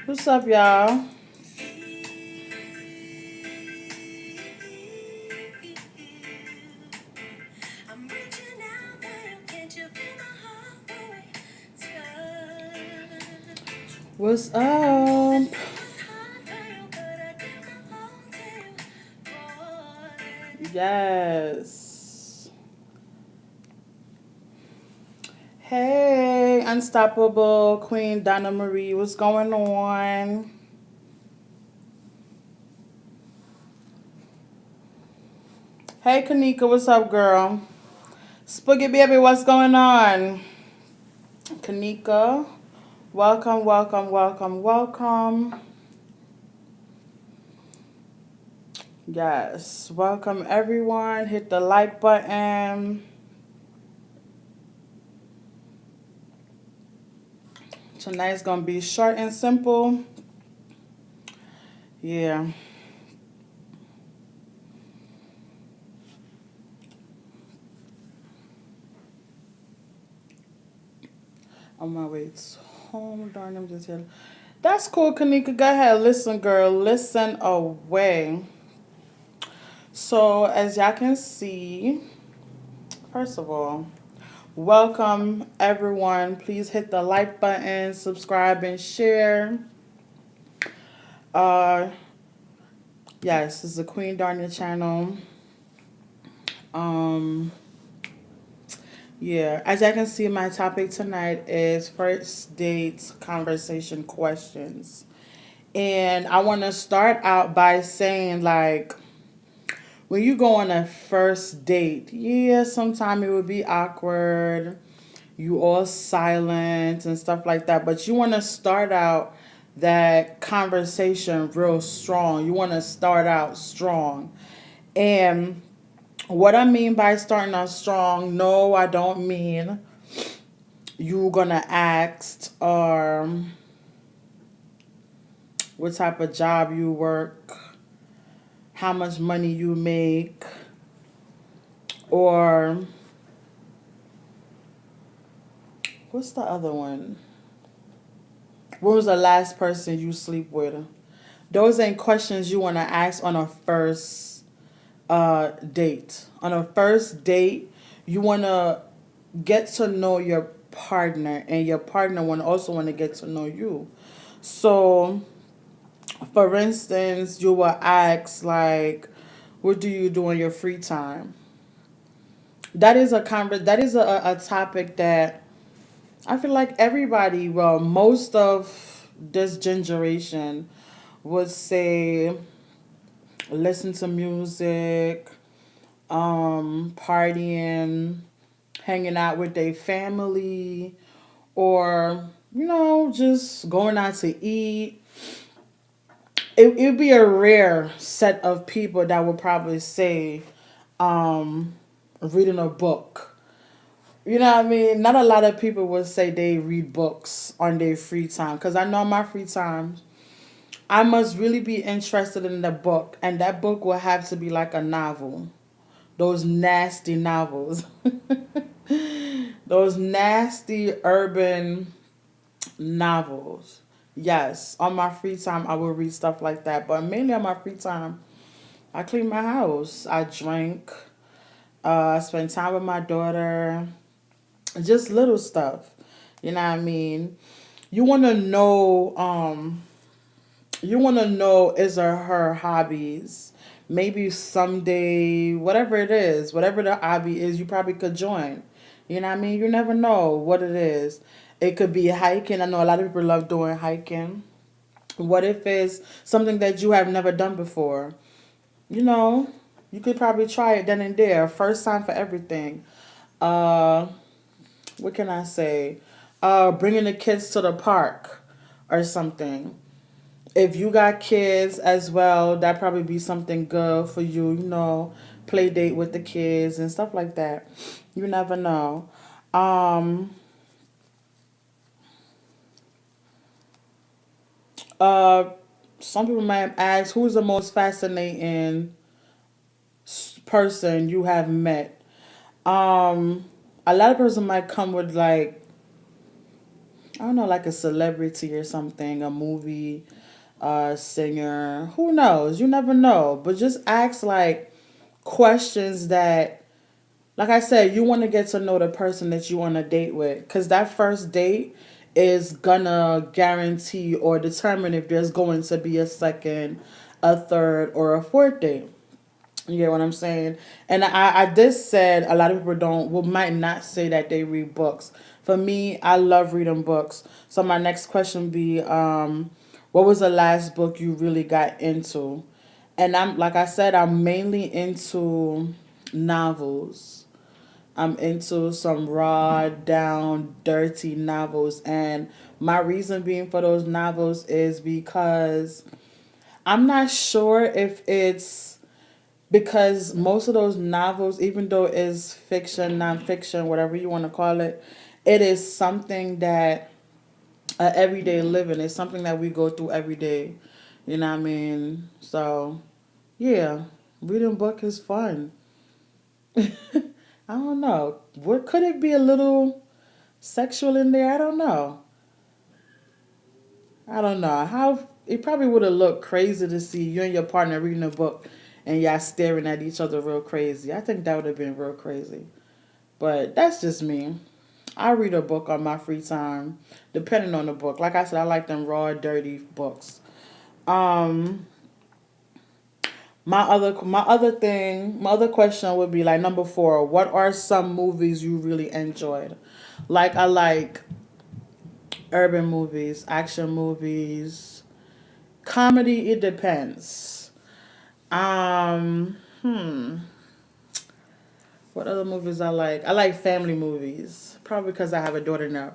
What's up, y'all? What's up? Yes. Hey, Unstoppable Queen Donna Marie, what's going on? Hey, Kanika, what's up, girl? Spooky Baby, what's going on? Kanika, welcome, welcome, welcome, welcome. Yes, welcome everyone. Hit the like button. Tonight's gonna be short and simple. Yeah. On my way home, darn, I'm just here. That's cool, Kanika. Go ahead. Listen, girl. Listen away. So, as y'all can see, first of all, welcome everyone. Please hit the like button, subscribe, and share. Uh, yes, this is the Queen Darnia channel. Um, yeah, as y'all can see, my topic tonight is first dates conversation questions. And I want to start out by saying, like, when you go on a first date, yeah, sometimes it would be awkward. You all silent and stuff like that. But you want to start out that conversation real strong. You want to start out strong. And what I mean by starting out strong, no, I don't mean you gonna ask what type of job you work, how much money you make, or what's the other one? When was the last person you sleep with? Those ain't questions you want to ask on a first date. On a first date, you want to get to know your partner, and your partner also want to get to know you. So, for instance, you will ask like, "What do you do in your free time?" That is That is a topic that I feel like everybody, well, most of this generation would say listen to music, partying, hanging out with their family, or, just going out to eat. It would be a rare set of people that would probably say reading a book. You know what I mean? Not a lot of people would say they read books on their free time. Because I know my free time, I must really be interested in the book. And that book will have to be like a novel. Those nasty novels. Those nasty urban novels. Yes, on my free time, I will read stuff like that. But mainly on my free time, I clean my house. I drink. I spend time with my daughter. Just little stuff. You know what I mean? You want to know. You want to know his or her hobbies. Maybe someday, whatever it is, whatever the hobby is, you probably could join. You know what I mean? You never know what it is. It could be hiking. I know a lot of people love doing hiking. What if it's something that you have never done before? You know, you could probably try it then and there. First time for everything. Uh, what can I say? Bringing the kids to the park or something. If you got kids as well, that probably be something good for you. Play date with the kids and stuff like that. You never know. Um, uh, some people might ask, who's the most fascinating person you have met? Um, a lot of person might come with like I don't know, like a celebrity or something, a movie, singer. Who knows? You never know. But just ask like questions that, like I said, you want to get to know the person that you want to date with. Because that first date is gonna guarantee or determine if there's going to be a second, a third, or a fourth date. You get what I'm saying? And I just said a lot of people don't, well, might not say that they read books. For me, I love reading books. So my next question would be, what was the last book you really got into? And I'm like I said, I'm mainly into novels. I'm into some raw, down, dirty novels, and my reason being for those novels is because I'm not sure if it's because most of those novels, even though it's fiction, nonfiction, whatever you want to call it, it is something that everyday living is something that we go through every day. You know what I mean? So yeah, reading a book is fun. I don't know. What could it be a little sexual in there? I don't know. I don't know. How it probably would have looked crazy to see you and your partner reading a book and y'all staring at each other real crazy. I think that would have been real crazy. But that's just me. I read a book on my free time, depending on the book. Like I said, I like them raw, dirty books. Um, my other question would be like number 4. What are some movies you really enjoyed? Like I like urban movies, action movies, comedy. It depends. Hmm. What other movies I like? I like family movies. Probably because I have a daughter now.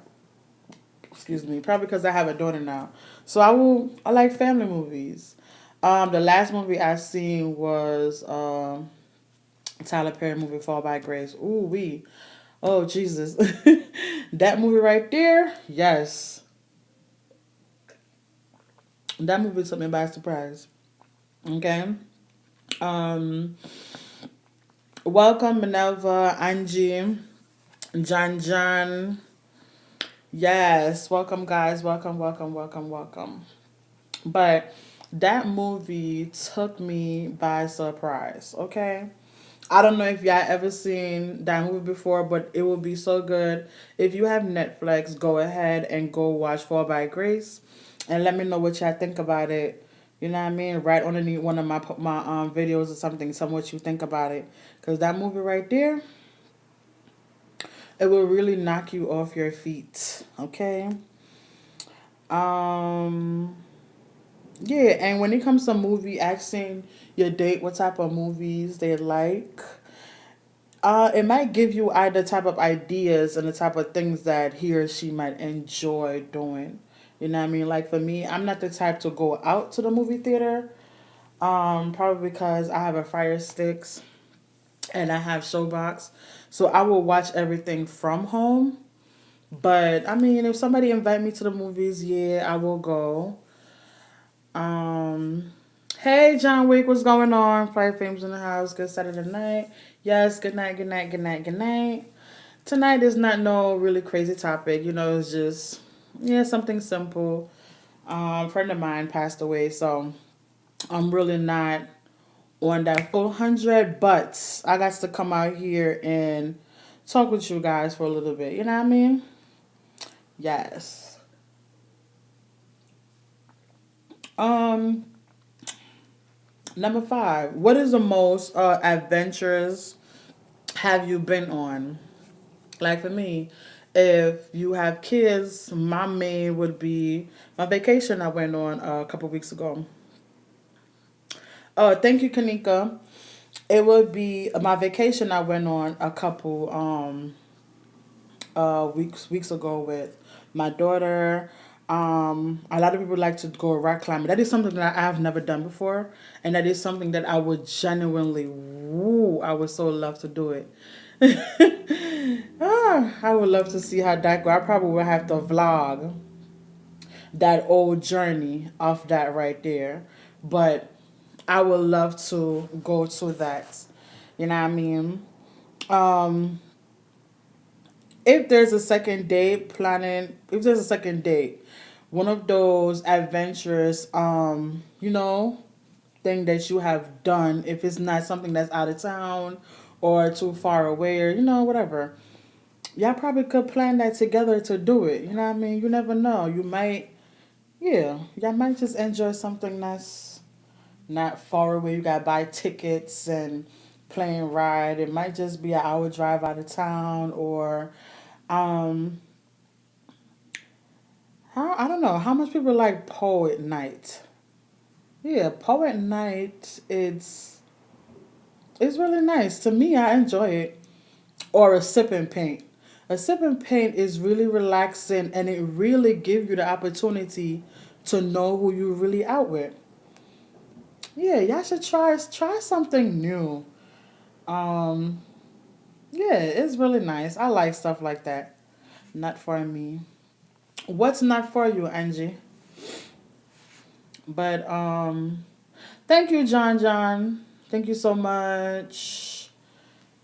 Excuse me. Probably because I have a daughter now. So I like family movies. The last movie I seen was Tyler Perry movie Fall by Grace. Ooh wee. Oh Jesus. That movie right there. Yes. That movie took me by surprise. Okay. Um Welcome Minerva, Angie, John. Yes, welcome guys. Welcome, welcome, welcome, welcome. But that movie took me by surprise, okay? I don't know if y'all ever seen that movie before, but it will be so good. If you have Netflix, go ahead and go watch Fall by Grace and let me know what y'all think about it. You know what I mean? Right underneath one of my videos or something, some what you think about it. Cause that movie right there, it will really knock you off your feet. Okay. Um. Yeah, and when it comes to movie, asking your date what type of movies they like, it might give you either type of ideas and the type of things that he or she might enjoy doing. You know what I mean? Like for me, I'm not the type to go out to the movie theater. Probably because I have a Fire Sticks and I have Showbox, so I will watch everything from home. But I mean, if somebody invite me to the movies, yeah, I will go. Um, hey, John Wick, what's going on? Fire Fames in the house. Good Saturday night. Yes, good night, good night, good night, good night. Tonight is not no really crazy topic. You know, it's just, yeah, something simple. A friend of mine passed away, so I'm really not on that full 100, but I got to come out here and talk with you guys for a little bit. You know what I mean? Yes. Um, Number 5. What is the most adventurous have you been on? Like for me, if you have kids, my main would be my vacation I went on a couple weeks ago. Oh, thank you, Kanika. It would be my vacation I went on a couple weeks ago with my daughter. A lot of people like to go rock climbing. That is something that I have never done before, and that is something that I would genuinely, woo, I would so love to do it. I would love to see how that go. I probably would have to vlog that old journey of that right there, but I would love to go to that. You know what I mean? Um, if there's a second date planning, if there's a second date, one of those adventurous, thing that you have done, if it's not something that's out of town or too far away or whatever, y'all probably could plan that together to do it. You know what I mean? You never know. You might, yeah, y'all might just enjoy something that's not far away. You gotta buy tickets and plane ride. It might just be an hour drive out of town, or um, how I don't know how much people like poet night. Yeah, poet night. It's really nice to me. I enjoy it. Or a sip and paint. A sip and paint is really relaxing, and it really gives you the opportunity to know who you really out with. Yeah, y'all should try something new. Um, yeah, it's really nice. I like stuff like that. Not for me. What's not for you, Angie? But thank you, John John. Thank you so much.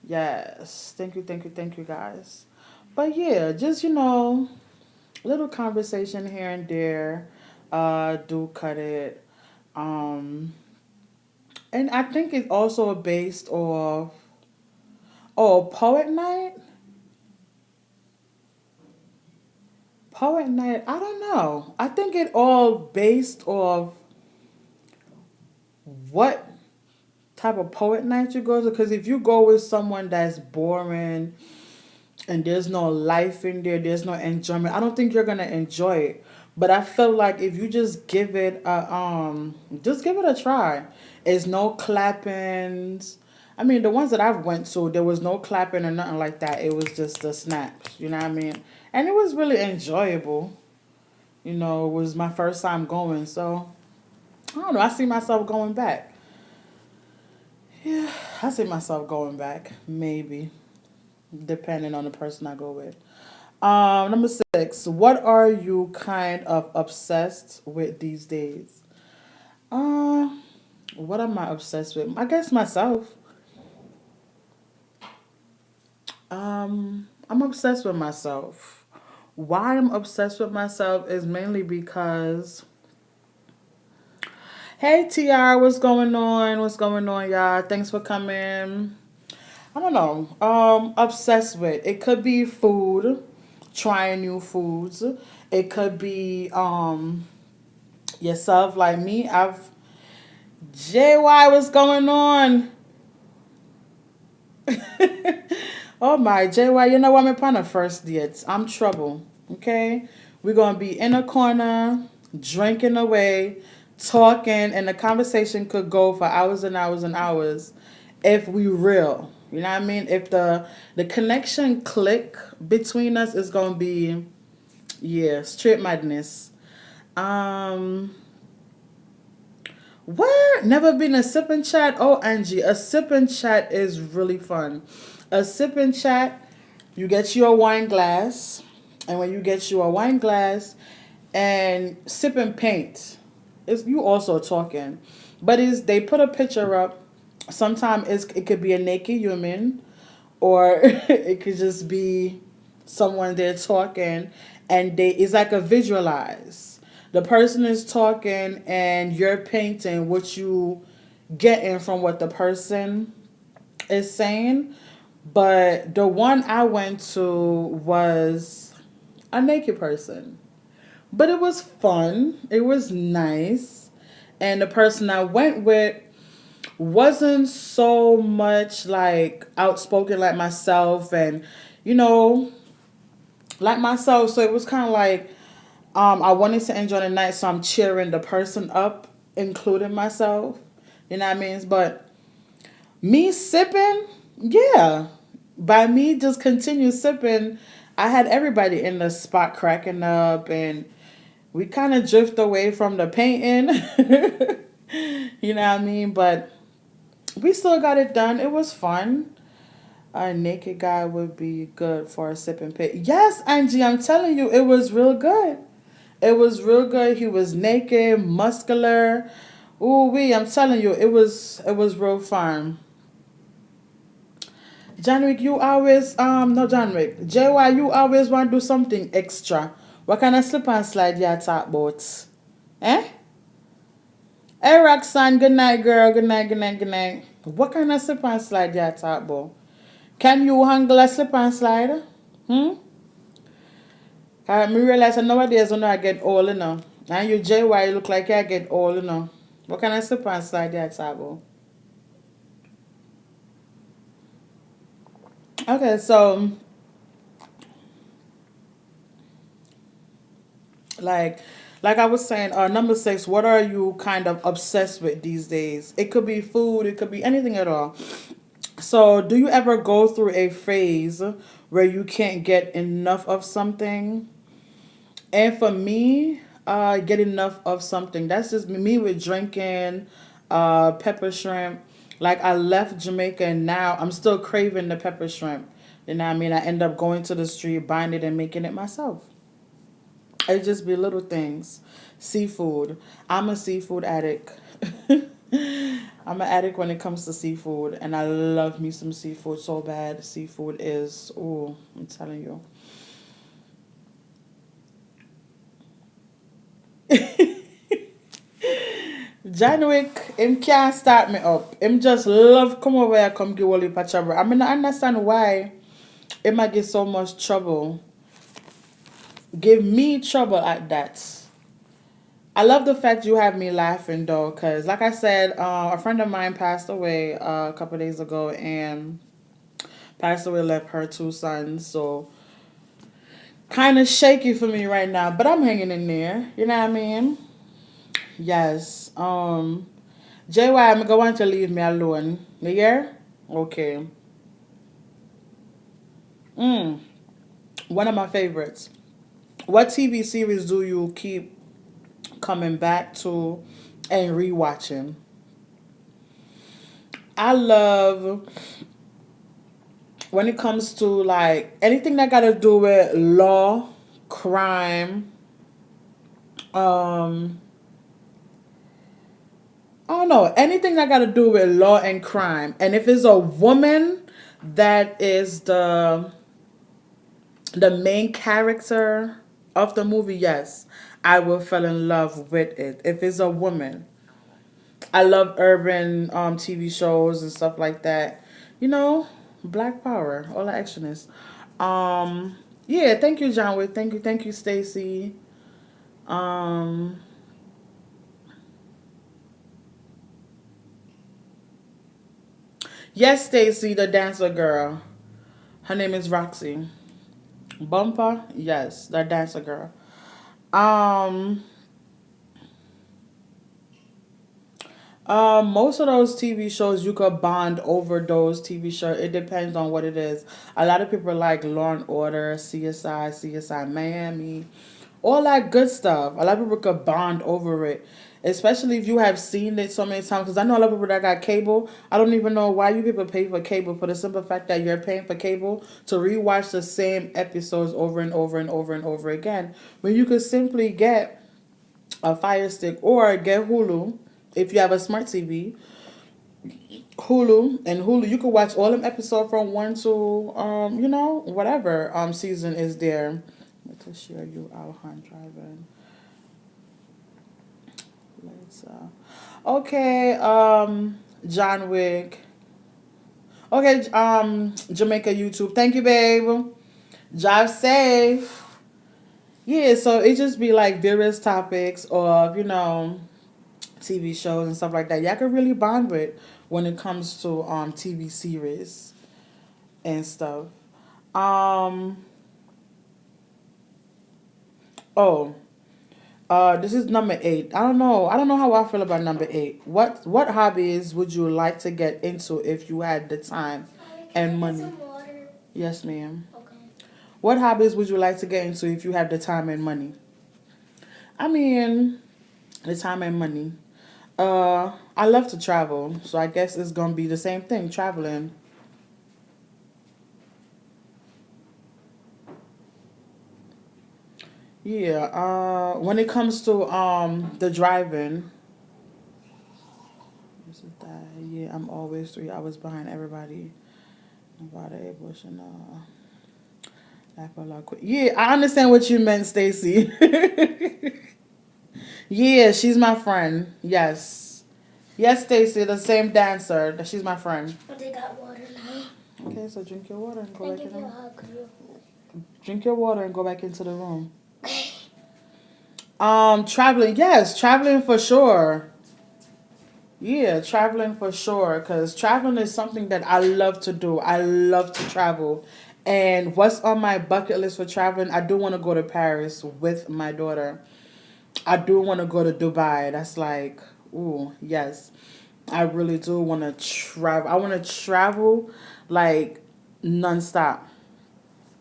Yes. Thank you guys. But yeah, just little conversation here and there. Do cut it. Um and I think it's also based off poet night. Poet night, I don't know. I think it all based off what type of poet night you go to. Because if you go with someone that's boring and there's no life in there, there's no enjoyment, I don't think you're gonna enjoy it. But I feel like if you just give it a try. It's no clappings. I mean, the ones that I've went to, there was no clapping or nothing like that. It was just the snaps. You know what I mean? And it was really enjoyable. It was my first time going, so I don't know. I see myself going back. Yeah, I see myself going back. Maybe, depending on the person I go with. Number 6. What are you kind of obsessed with these days? Uh, what am I obsessed with? I guess myself. I'm obsessed with myself. Why I'm obsessed with myself is mainly because, hey TR, what's going on? What's going on, y'all? Thanks for coming. I don't know. Obsessed with. It could be food, trying new foods. It could be yourself like me. JY, what's going on? Oh my JY, you know what? I'm upon a first date. I'm trouble. Okay? We're gonna be in a corner, drinking away, talking, and the conversation could go for hours and hours and hours if we real. You know what I mean? If the connection click between us is gonna be, yeah, straight madness. Um what? Never been a sip and chat? Oh, Angie, a sip and chat is really fun. A sip and chat, you get you a wine glass, and when you get you a wine glass and sip and paint, it's you also talking, but is they put a picture up. Sometimes it could be a naked human, or it could just be someone there talking, and they it's like a visualize. The person is talking, and you're painting what you getting from what the person is saying. But the one I went to was a naked person. But it was fun. It was nice. And the person I went with wasn't so much like outspoken like myself, and you know like myself, so it was kind of like I wanted to enjoy the night, so I'm cheering the person up, including myself. You know what I mean? But me sipping, yeah. By me just continue sipping, I had everybody in the spot cracking up, and we kind of drift away from the painting. You know what I mean? But we still got it done. It was fun. A naked guy would be good for a sip and pit. Yes, Angie, I'm telling you, it was real good. It was real good. He was naked, muscular. Ooh wee, I'm telling you, it was real fun. John Wick, you always no John Wick. JY, you always want to do something extra. What kind of slip and slide you talk about? Eh? Hey Roxanne, good night, girl. Good night, good night, good night. What kind of slip and slide you talk about? Can you handle a slip and slide? Hmm? Me realize that nowadays when I get old, you know. And you JY, you look like I get old, you know. What kind of slip and slide you talk about? Okay, so like like I was saying, number six, what are you kind of obsessed with these days? It could be food, it could be anything at all. So do you ever go through a phase where you can't get enough of something? And for me, get enough of something. That's just me with drinking, pepper shrimp. Like I left Jamaica and now I'm still craving the pepper shrimp. You know what I mean? I end up going to the street, buying it and making it myself. It just be little things. Seafood. I'm a seafood addict. I'm an addict when it comes to seafood, and I love me some seafood so bad. Seafood is, oh, I'm telling you. John Wick, him can't start me up. Him just love come over here, come give all the trouble. I mean, I understand why it might get so much trouble. Give me trouble at that. I love the fact you have me laughing though, because like I said, a friend of mine passed away a couple days ago, and passed away left her two sons. So kind of shaky for me right now, but I'm hanging in there. You know what I mean? Yes. JY, I'm going to leave me alone. You hear? Okay. Mm. One of my favorites. What TV series do you keep coming back to and rewatching? I love when it comes to like anything that got to do with law, crime, um, I don't know, anything that got to do with law and crime. And if it's a woman that is the main character of the movie, yes, I will fall in love with it. If it's a woman, I love urban TV shows and stuff like that. You know, Black Power, all the actionists. Yeah, thank you, John Wick. Thank you, Stacy. Um, yes, Stacy, the dancer girl. Her name is Roxy. Bumper, yes, the dancer girl. Um, most of those TV shows you could bond over those TV shows. It depends on what it is. A lot of people like Law and Order, CSI, CSI Miami, all that good stuff. A lot of people could bond over it, especially if you have seen it so many times. Because I know a lot of people that got cable. I don't even know why you people pay for cable for the simple fact that you're paying for cable to rewatch the same episodes over and over and over and over again. When you could simply get a Fire Stick or get Hulu if you have a smart TV. Hulu, you can watch all them episodes from one to whatever season is there. Let us share you out hand driving. Let's okay, John Wick. Okay, Jamaica YouTube. Thank you, babe. Drive safe. Yeah, so it just be like various topics of, TV shows and stuff like that. Y'all can really bond with when it comes to TV series and stuff. Um oh, this is number 8. I don't know. I don't know how I feel about number 8. What hobbies would you like to get into if you had the time and money? Yes, ma'am. What hobbies would you like to get into if you have the time and money? I mean, the time and money. I love to travel, so I guess it's gonna be the same thing, traveling. Yeah. When it comes to the driving, this is that. Yeah, I'm always 3 hours behind everybody. About a bush and yeah, I understand what you meant, Stacy. Yeah, she's my friend. Yes. Yes, Stacy, the same dancer. She's my friend. But they got water now. Okay, so drink your water and Can go I back give in the you a room. hug? Drink your water and go back into the room. Traveling, yes, traveling for sure. Yeah, traveling for sure. Cause traveling is something that I love to do. I love to travel. And what's on my bucket list for traveling? I do want to go to Paris with my daughter. I do want to go to Dubai. That's like, ooh, yes. I really do want to travel. I want to travel like nonstop.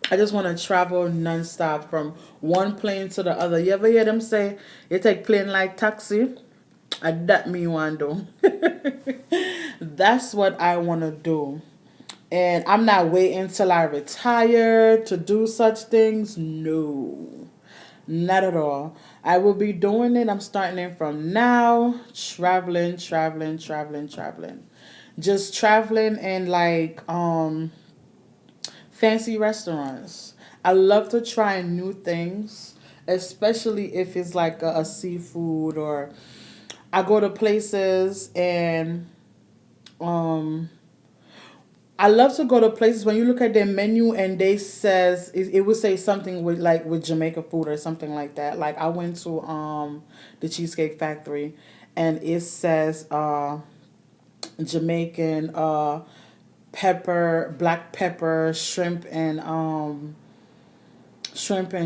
I just want to travel nonstop from one plane to the other. You ever hear them say you take plane like taxi? That me want to do. That's what I want to do. And I'm not waiting till I retire to do such things. No, not at all. I will be doing it. I'm starting it from now. Traveling, traveling, traveling, traveling. Just traveling and like fancy restaurants. I love to try new things, especially if it's like a seafood or I go to places and um I love to go to places when you look at their menu and they says it would say something with like with Jamaica food or something like that. Like I went to the Cheesecake Factory and it says Jamaican pepper, black pepper, shrimp and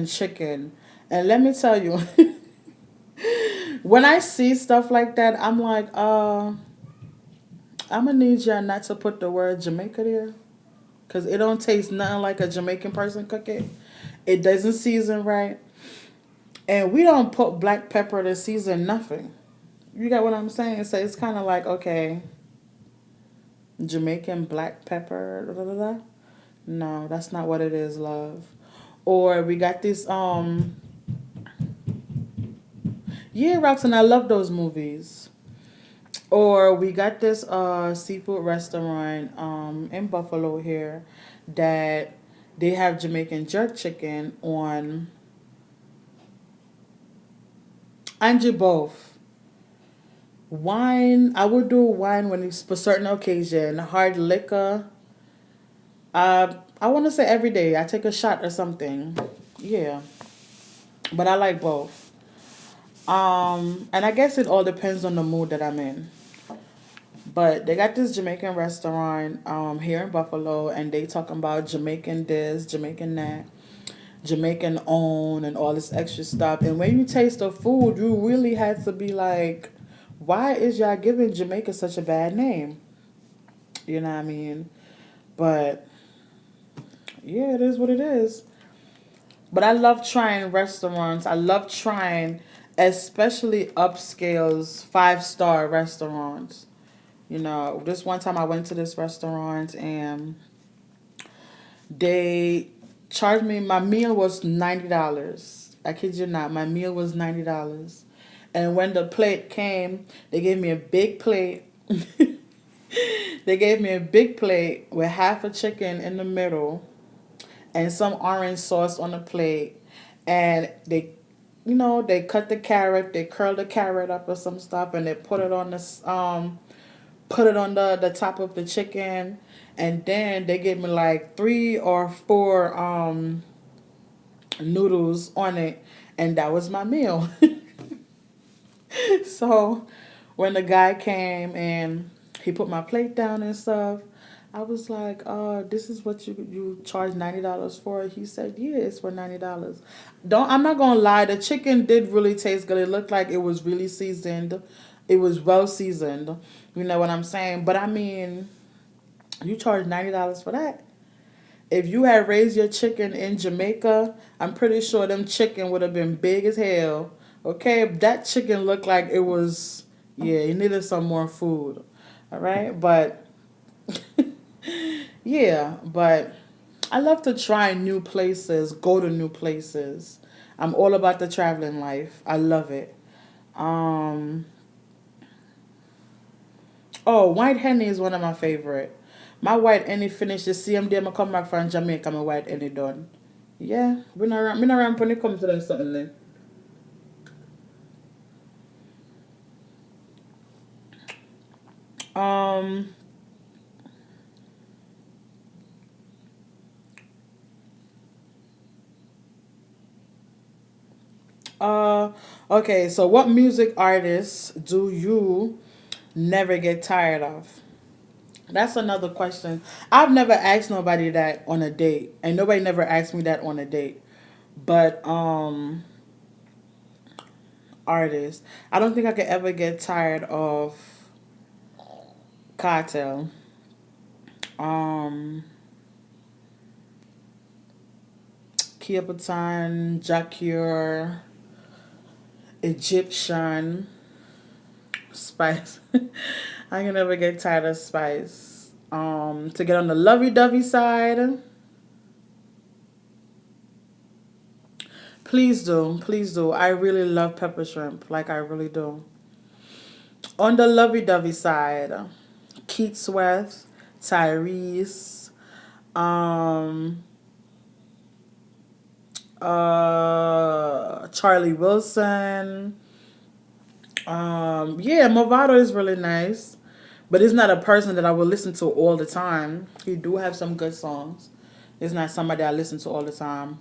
chicken. And let me tell you, when I see stuff like that, I'm like, I'm gonna need y'all not to put the word Jamaica there, cause it don't taste nothing like a Jamaican person cook it. It doesn't season right, and we don't put black pepper to season nothing. You got what I'm saying? So it's kind of like okay, Jamaican black pepper. Da, da, da, da. No, that's not what it is, love. Or we got this yeah, Roxanne, I love those movies. Or we got this seafood restaurant in Buffalo here that they have Jamaican jerk chicken on Angie both. Wine, I would do wine when it's for certain occasion. Hard liquor, I want to say every day I take a shot or something. Yeah, but I like both. And I guess it all depends on the mood that I'm in. But they got this Jamaican restaurant here in Buffalo, and they talking about Jamaican this, Jamaican that, Jamaican own, and all this extra stuff. And when you taste the food, you really had to be like, why is y'all giving Jamaica such a bad name? You know what I mean? But yeah, it is what it is. But I love trying restaurants. I love trying, especially upscales, 5-star restaurants. You know, this one time I went to this restaurant and they charged me. My meal was $90. I kid you not. My meal was $90. And when the plate came, they gave me a big plate. They gave me a big plate with half a chicken in the middle and some orange sauce on the plate. And they cut the carrot, they curled the carrot up or some stuff, and they put it on the top of the chicken, and then they gave me like 3 or 4 noodles on it, and that was my meal. So when the guy came and he put my plate down and stuff, I was like, this is what you charge $90 for? He said, yeah, it's for $90. Don't I'm not gonna lie, the chicken did really taste good. It looked like it was really seasoned. It was well seasoned. You know what I'm saying? But I mean, you charge $90 for that. If you had raised your chicken in Jamaica, I'm pretty sure them chicken would have been big as hell. Okay, that chicken looked like it was, yeah, it needed some more food. All right, but yeah, but I love to try new places, go to new places. I'm all about the traveling life. I love it. Um, oh, white henny is one of my favorite. My white any finish the same day I come back from Jamaica, my white any done. Yeah, me not ramp when it comes to them something then. Um uh okay, so what music artists do you never get tired of? That's another question. I've never asked nobody that on a date, and nobody never asked me that on a date. But artists, I don't think I could ever get tired of Cartel. Um, Kia Patan, Jacure, Egyptian, Spice. I can never get tired of Spice. To get on the lovey dovey side, please do, please do. I really love pepper shrimp, like I really do. On the lovey dovey side, Keith Sweat, Tyrese, um, Charlie Wilson. Yeah, Movado is really nice, but it's not a person that I will listen to all the time. He do have some good songs. It's not somebody I listen to all the time.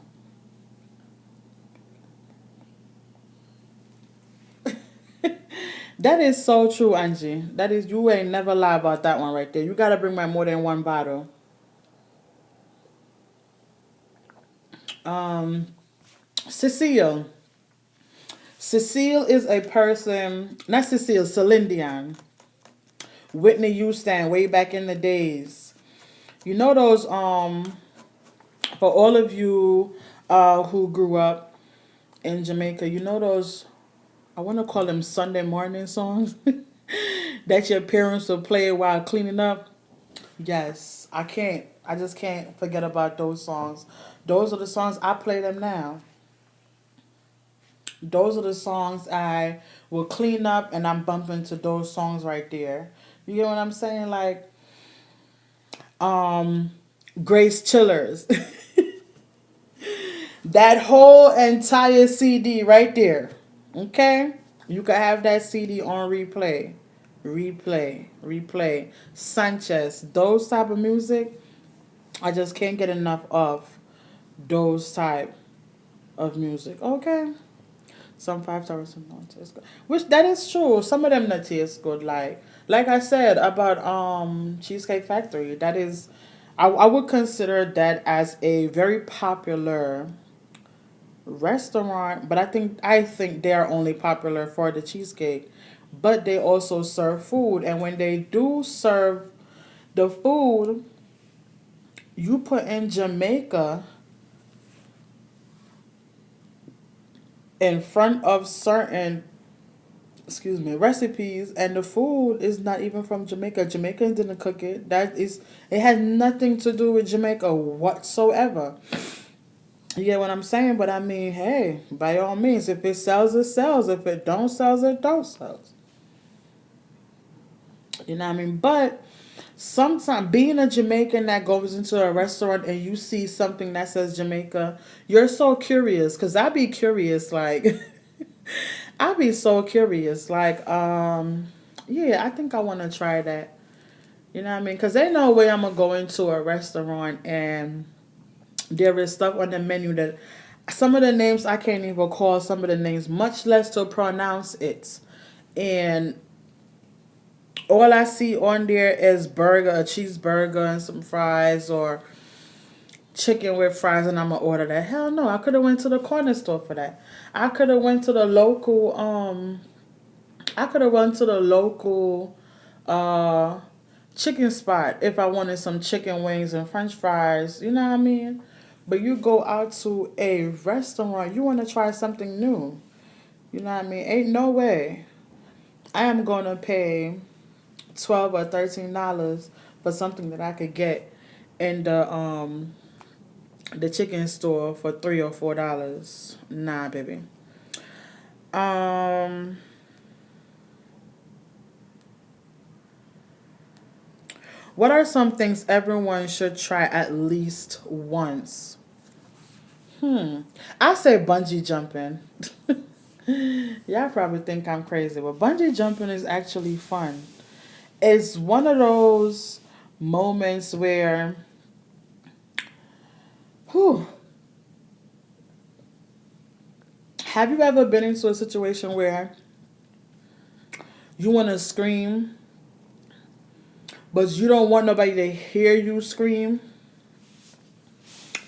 That is so true, Angie. That is you ain't never lie about that one right there. You gotta bring my more than one bottle. Um, Cecile. Cecile is a person, not Cecile, Celine Dion. Whitney Houston, way back in the days. You know those, for all of you who grew up in Jamaica, you know those, I want to call them Sunday morning songs that your parents will play while cleaning up? Yes, I can't. I just can't forget about those songs. Those are the songs I play them now. Those are the songs I will clean up and I'm bumping to those songs right there. You get what I'm saying? Like, um, Grace Chillers. That whole entire CD right there. Okay? You can have that CD on replay. Replay. Sanchez. Those type of music, I just can't get enough of those type of music. Okay? Some 5 stars, some don't taste good. Which that is true. Some of them not taste good. Like I said about Cheesecake Factory. That is, I would consider that as a very popular restaurant, but I think they are only popular for the cheesecake. But they also serve food, and when they do serve the food, you put in Jamaica in front of certain, excuse me, recipes, and the food is not even from Jamaica. Jamaicans didn't cook it. It has nothing to do with Jamaica whatsoever. You get what I'm saying? But I mean, hey, by all means, if it sells, it sells. If it don't sells, it don't sells. You know what I mean? But sometimes being a Jamaican that goes into a restaurant and you see something that says Jamaica, you're so curious. Cause I be curious, like I be so curious, like yeah, I think I want to try that. You know what I mean? Cause ain't no way I'm gonna go into a restaurant and there is stuff on the menu that some of the names I can't even call some of the names, much less to pronounce it. And all I see on there is a cheeseburger and some fries or chicken with fries and I'm gonna order that. Hell no, I could have went to the corner store for that. I could have went to the local I could have went to the local uh chicken spot if I wanted some chicken wings and french fries, you know what I mean? But you go out to a restaurant, you want to try something new. You know what I mean? Ain't no way I am going to pay 12 or $13 for something that I could get in the chicken store for $3 or $4. Nah, baby. Um What are some things everyone should try at least once? I say bungee jumping. Y'all probably think I'm crazy, but bungee jumping is actually fun. It's one of those moments where, whew, have you ever been into a situation where you want to scream, but you don't want nobody to hear you scream,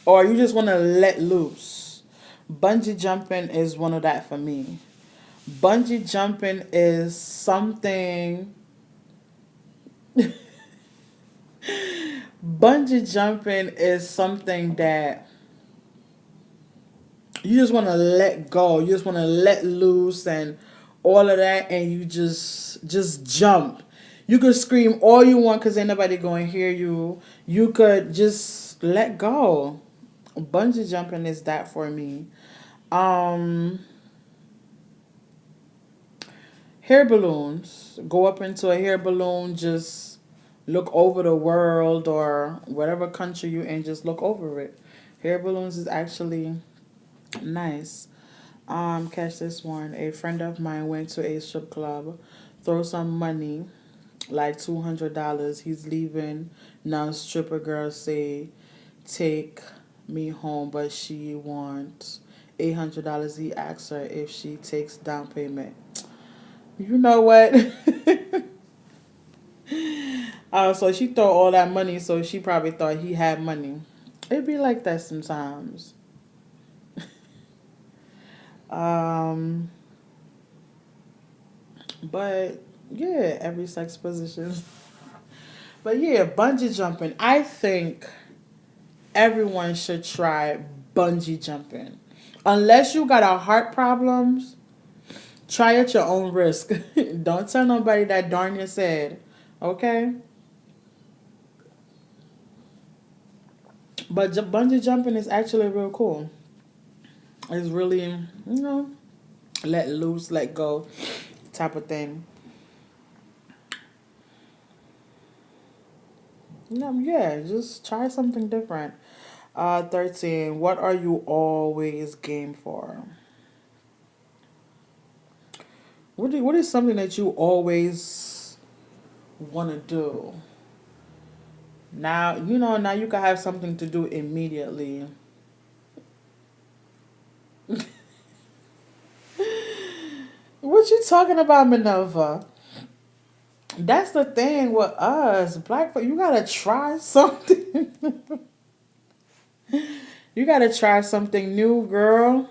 or you just want to let loose? Bungee jumping is one of that for me. Bungee jumping is something. Bungee jumping is something that you just want to let go. You just want to let loose and all of that, and you just jump. You could scream all you want because ain't nobody going to hear you. You could just let go. Bungee jumping is that for me. Um, Hair balloons. Go up into a hair balloon. Just look over the world or whatever country you in. Just look over it. Hair balloons is actually nice. Catch this one. A friend of mine went to a strip club, throw some money, like $200. He's leaving. Now stripper girl say, take me home, but she wants $800. He asks her if she takes down payment. You know what? So she throw all that money, so she probably thought he had money. It be like that sometimes. Um, but yeah, every sex position. But yeah, bungee jumping. I think everyone should try bungee jumping. Unless you got a heart problems, try at your own risk. Don't tell nobody that darn you said. Okay? But bungee jumping is actually real cool. It's really, let loose, let go type of thing. Yeah, just try something different. 13. What are you always game for? What is something that you always want to do? Now you can have something to do immediately. What you talking about, Minerva? That's the thing with us, black folk. You gotta try something. You gotta try something new, girl.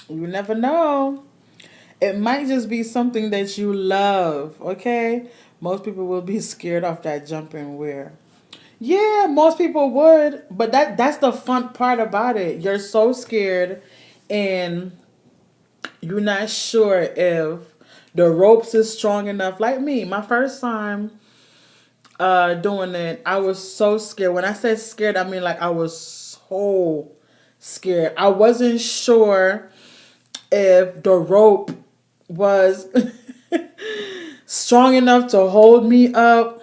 You never know. It might just be something that you love, okay? Most people will be scared off that jumping weir. Yeah, most people would, but that's the fun part about it. You're so scared and you're not sure if the ropes is strong enough. Like me, my first time doing it, I was so scared. When I said scared, I mean like I was so scared. I wasn't sure if the rope was strong enough to hold me up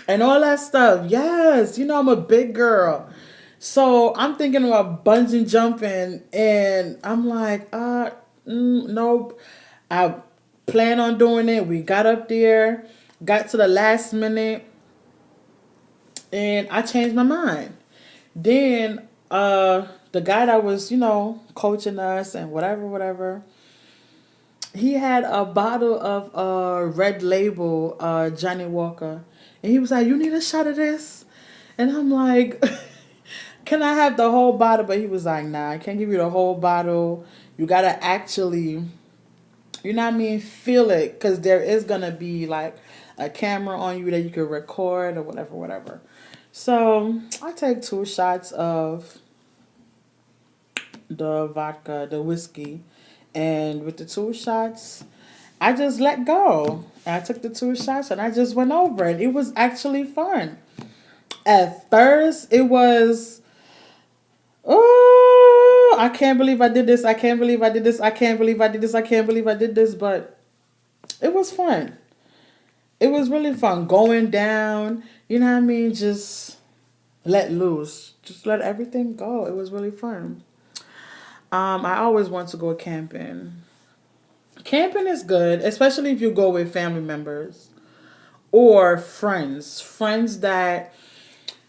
and all that stuff. Yes, I'm a big girl. So I'm thinking about bungee jumping and I'm like, nope. I plan on doing it. We got up there, got to the last minute, and I changed my mind. Then the guy that was, coaching us and whatever, he had a bottle of red label Johnny Walker. And he was like, you need a shot of this? And I'm like, can I have the whole bottle? But he was like, nah, I can't give you the whole bottle. You got to actually, feel it. Because there is going to be like a camera on you that you can record or whatever. So I take 2 shots of the vodka, the whiskey. And with the 2 shots, I just let go. I took the 2 shots and I just went over it. It was actually fun. At first, it was, oh, I can't believe I did this. I can't believe I did this. I can't believe I did this. I can't believe I did this. But it was fun. It was really fun going down. You know what I mean? Just let loose. Just let everything go. It was really fun. I always want to go camping. Camping is good, especially if you go with family members or friends. Friends that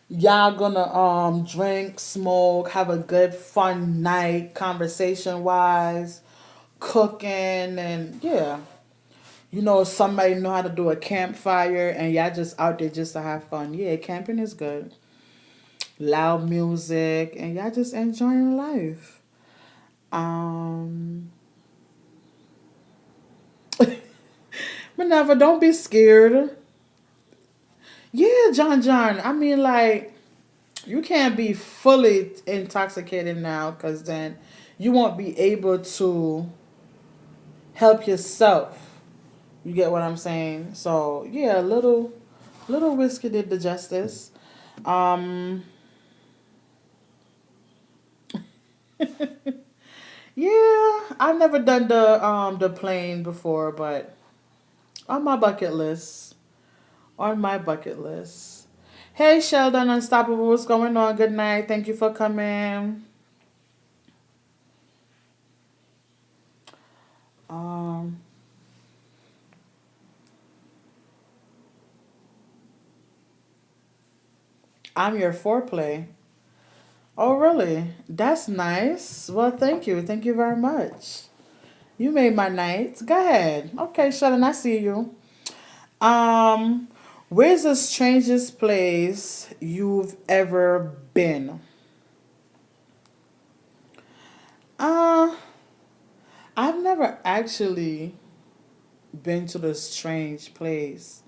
y'all gonna drink, smoke, have a good fun night, conversation wise, cooking, and yeah. You know, somebody know how to do a campfire and y'all just out there just to have fun. Yeah, camping is good. Loud music and y'all just enjoying life. Um Minerva, don't be scared. Yeah, John John. I mean like you can't be fully intoxicated now because then you won't be able to help yourself. You get what I'm saying? So yeah, little whiskey did the justice. Um yeah, I've never done the plane before, but on my bucket list. On my bucket list. Hey Sheldon Unstoppable, what's going on? Good night. Thank you for coming. Um I'm your foreplay. Oh really? That's nice. Well thank you. Thank you very much. You made my night. Go ahead. Okay, Sheldon, I see you. Um, where's the strangest place you've ever been? Uh, I've never actually been to the strange place.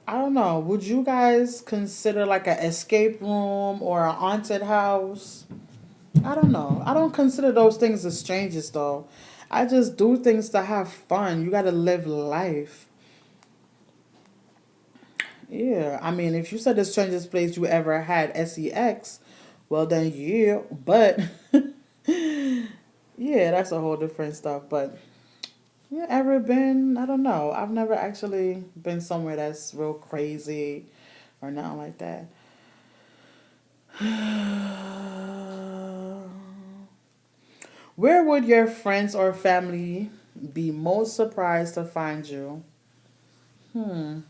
I don't know. Would you guys consider like an escape room or a haunted house? I don't know. I don't consider those things the strangest though. I just do things to have fun. You got to live life. Yeah, I mean, if you said the strangest place you ever had sex, well then yeah, but yeah, that's a whole different stuff. But yeah, ever been? I don't know. I've never actually been somewhere that's real crazy or nothing like that. Where would your friends or family be most surprised to find you? Hmm,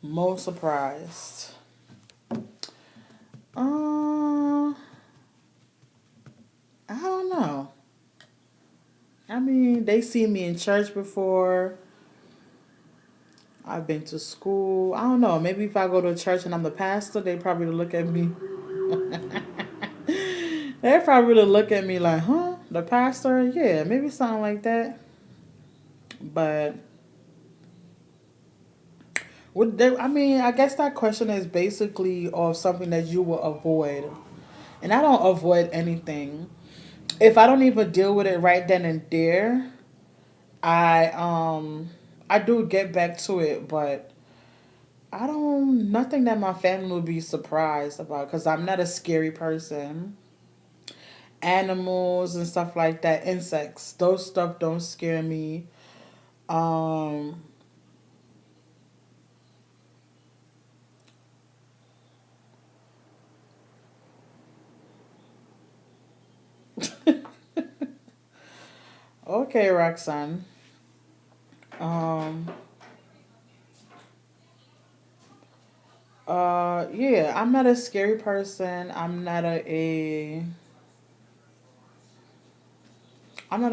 most surprised. Uh, I don't know. I mean, they see me in church before. I've been to school. I don't know. Maybe if I go to church and I'm the pastor, they probably look at me. They probably look at me like, huh? The pastor? Yeah, maybe something like that. But would they, I mean, I guess that question is basically of something that you will avoid. And I don't avoid anything. If I don't even deal with it right then and there, I I do get back to it, but I don't nothing that my family would be surprised about because I'm not a scary person. Animals and stuff like that, insects, those stuff don't scare me. Um, okay, Roxanne. Um, yeah, I'm not a scary person. I'm not a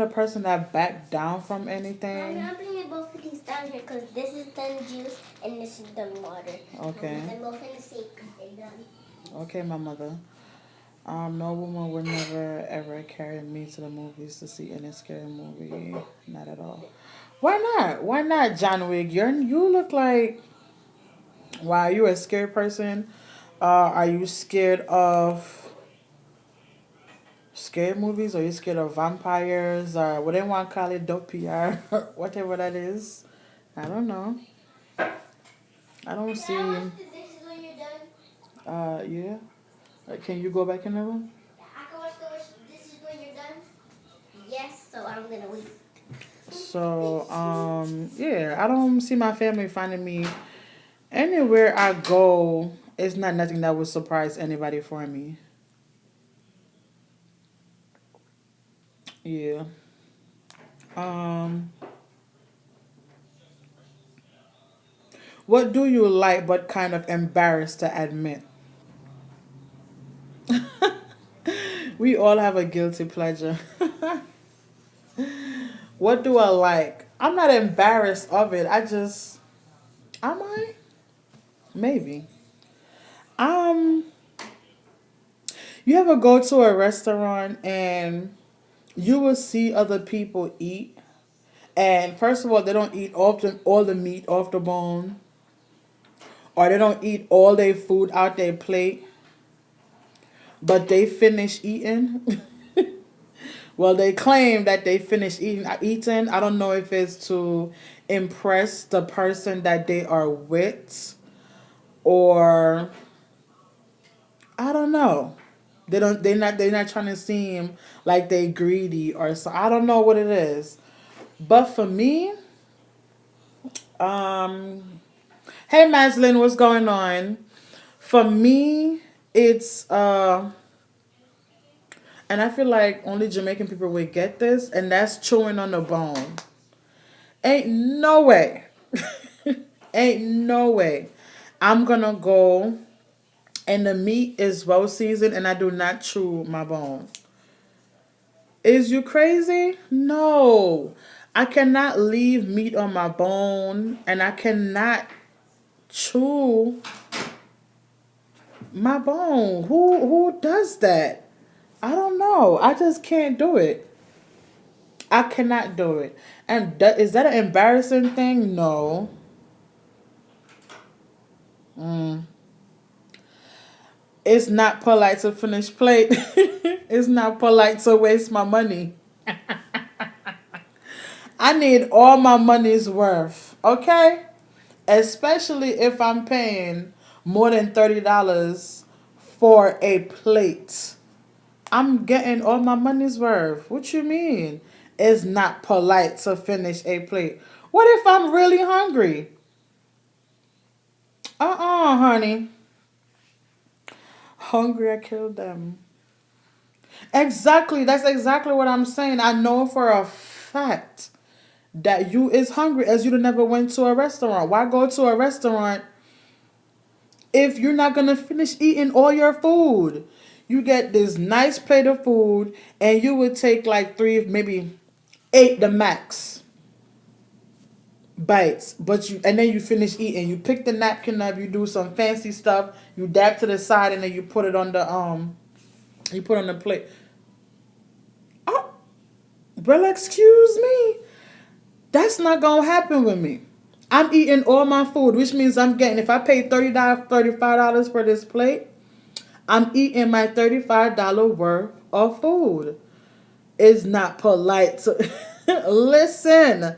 person that back down from anything. I'm bringing both of these down here because this is done juice and this is done water. Okay. They're both in the sink. They're done. Okay, my mother. No woman would never ever carry me to the movies to see any scary movie. Not at all. Why not? Why not, John Wick? You look like wow, you a scared person. Are you scared of scary movies? Or are you scared of vampires? Or what they want to call it, dope or whatever that is? I don't know. I don't see. Can I wash the dishes when you're done? Yeah. Can you go back in the room? I can wash the dishes when you're done? Yes, so I'm going to wait. So, yeah, I don't see my family finding me anywhere I go. It's not nothing that would surprise anybody for me. Yeah. Um, what do you like but kind of embarrassed to admit? We all have a guilty pleasure. What do I like? I'm not embarrassed of it. Am I? Maybe. Um, you ever go to a restaurant and you will see other people eat, and first of all, they don't eat all the meat off the bone, or they don't eat all their food out their plate, but they finish eating. Well, they claim that they finished eating. I don't know if it's to impress the person that they are with, or I don't know. They don't. They're not trying to seem like they greedy or so. I don't know what it is. But for me, um, hey Maslin, what's going on? For me, it's and I feel like only Jamaican people would get this, and that's chewing on the bone. Ain't no way. Ain't no way. I'm gonna go and the meat is well seasoned and I do not chew my bone. Is you crazy? No. I cannot leave meat on my bone and I cannot chew my bone. Who does that? I don't know. I just can't do it. I cannot do it. And is that an embarrassing thing? No. Mm. It's not polite to finish plate. It's not polite to waste my money. I need all my money's worth. Okay? Especially if I'm paying more than $30 for a plate. I'm getting all my money's worth. What you mean? It's not polite to finish a plate. What if I'm really hungry? Honey. Hungry, I killed them. Exactly. That's exactly what I'm saying. I know for a fact that you is hungry as you never went to a restaurant. Why go to a restaurant if you're not gonna finish eating all your food? You get this nice plate of food and you would take like three, maybe eight the max bites, but you and then you finish eating. You pick the napkin up, you do some fancy stuff, you dab to the side, and then you put it on the you put on the plate. Oh, well, excuse me. That's not gonna happen with me. I'm eating all my food, which means I'm getting. If I pay $30, $35 for this plate, I'm eating my $35 worth of food. It's not polite to listen.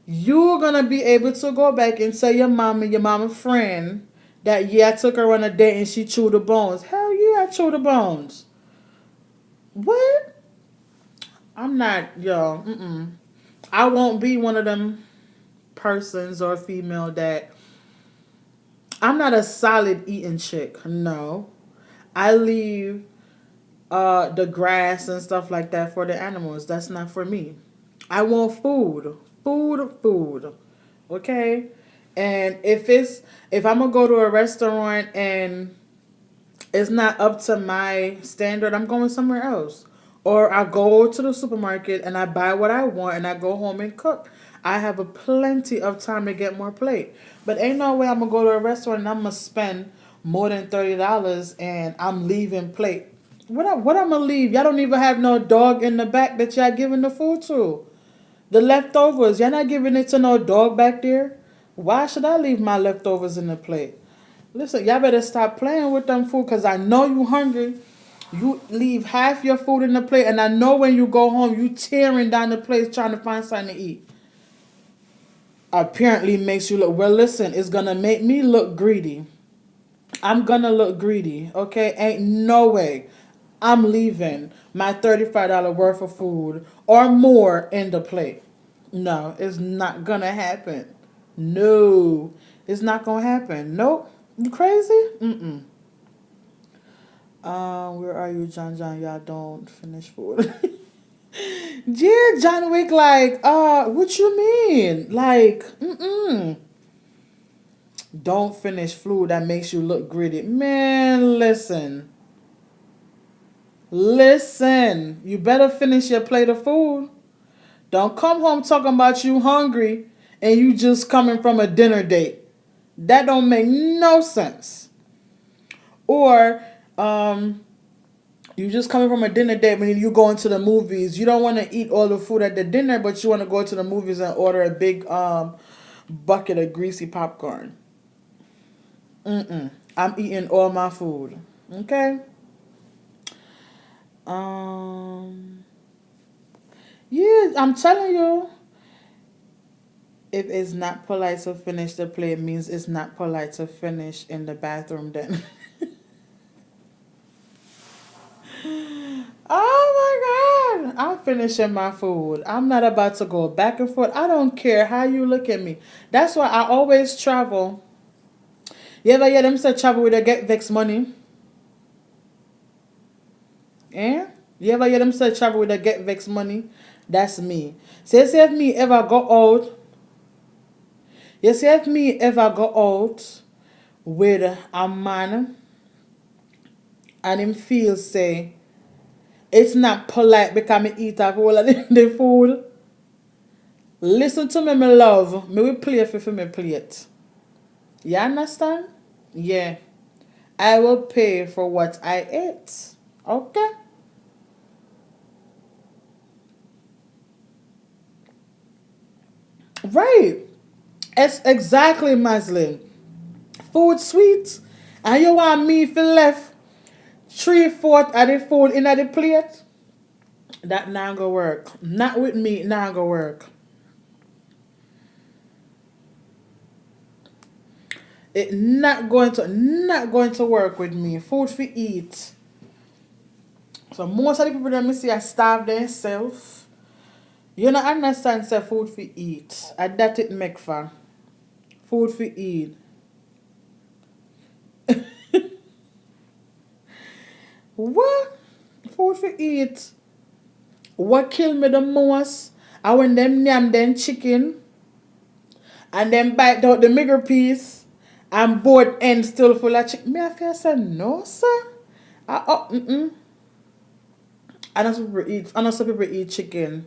You're gonna be able to go back and tell your mama friend that yeah, I took her on a date and she chewed the bones. Hell yeah, I chewed the bones. What? I'm not, yo. Mm-mm. I won't be one of them persons or female that I'm not a solid eating chick. No. I leave the grass and stuff like that for the animals. That's not for me. I want food. Food, food. Okay? And if I'm gonna go to a restaurant and it's not up to my standard, I'm going somewhere else. Or I go to the supermarket and I buy what I want and I go home and cook. I have a plenty of time to get more plate. But ain't no way I'm gonna go to a restaurant and I'm gonna spend more than $30 and I'm leaving plate. What I'm gonna leave? Y'all don't even have no dog in the back that y'all giving the food to. The leftovers, y'all not giving it to no dog back there. Why should I leave my leftovers in the plate? Listen, y'all better stop playing with them food because I know you hungry. You leave half your food in the plate, and I know when you go home, you tearing down the plate trying to find something to eat. Apparently makes you look, well, listen, it's going to make me look greedy. I'm going to look greedy, okay? Ain't no way I'm leaving my $35 worth of food or more in the plate. No, it's not gonna happen. No, it's not gonna happen. Nope. You crazy? Mm-mm. Where are you, John? John, y'all don't finish food. Yeah, John Wick. Like, what you mean? Like, mm-mm. Don't finish food that makes you look gritty. Man, listen. Listen. You better finish your plate of food. Don't come home talking about you hungry and you just coming from a dinner date. That don't make no sense. Or you just coming from a dinner date when you going to the movies. You don't want to eat all the food at the dinner, but you want to go to the movies and order a big bucket of greasy popcorn. Mm-mm. I'm eating all my food. Okay? Um yeah, I'm telling you, if it's not polite to finish the play, it means it's not polite to finish in the bathroom then. Oh my God. I'm finishing my food. I'm not about to go back and forth. I don't care how you look at me. That's why I always travel. You ever hear them say travel with a get vex money? Eh? You ever hear them say travel with a get vex money? That's me. Say if me ever go out. You see if me ever go out with a man and him feel say it's not polite because me eat up all of the food. Listen to me, my love. Me will play for me plate. You understand? Yeah. I will pay for what I ate. Okay? Right. It's exactly Maslin. Food sweet. And you want me for left 3/4 of the food in the plate? That not gonna work. Not with me, not gonna work. It not going to work with me. Food for eat. So most of the people that me see are starve themselves. You don't understand say food for eat. And that it make for. Food for eat. What? Food for eat. What kill me the most? I when them yam them chicken and then bite out the bigger piece and both ends still full of chicken. Me I feel say no sir. I know some people eat. I know some people eat chicken.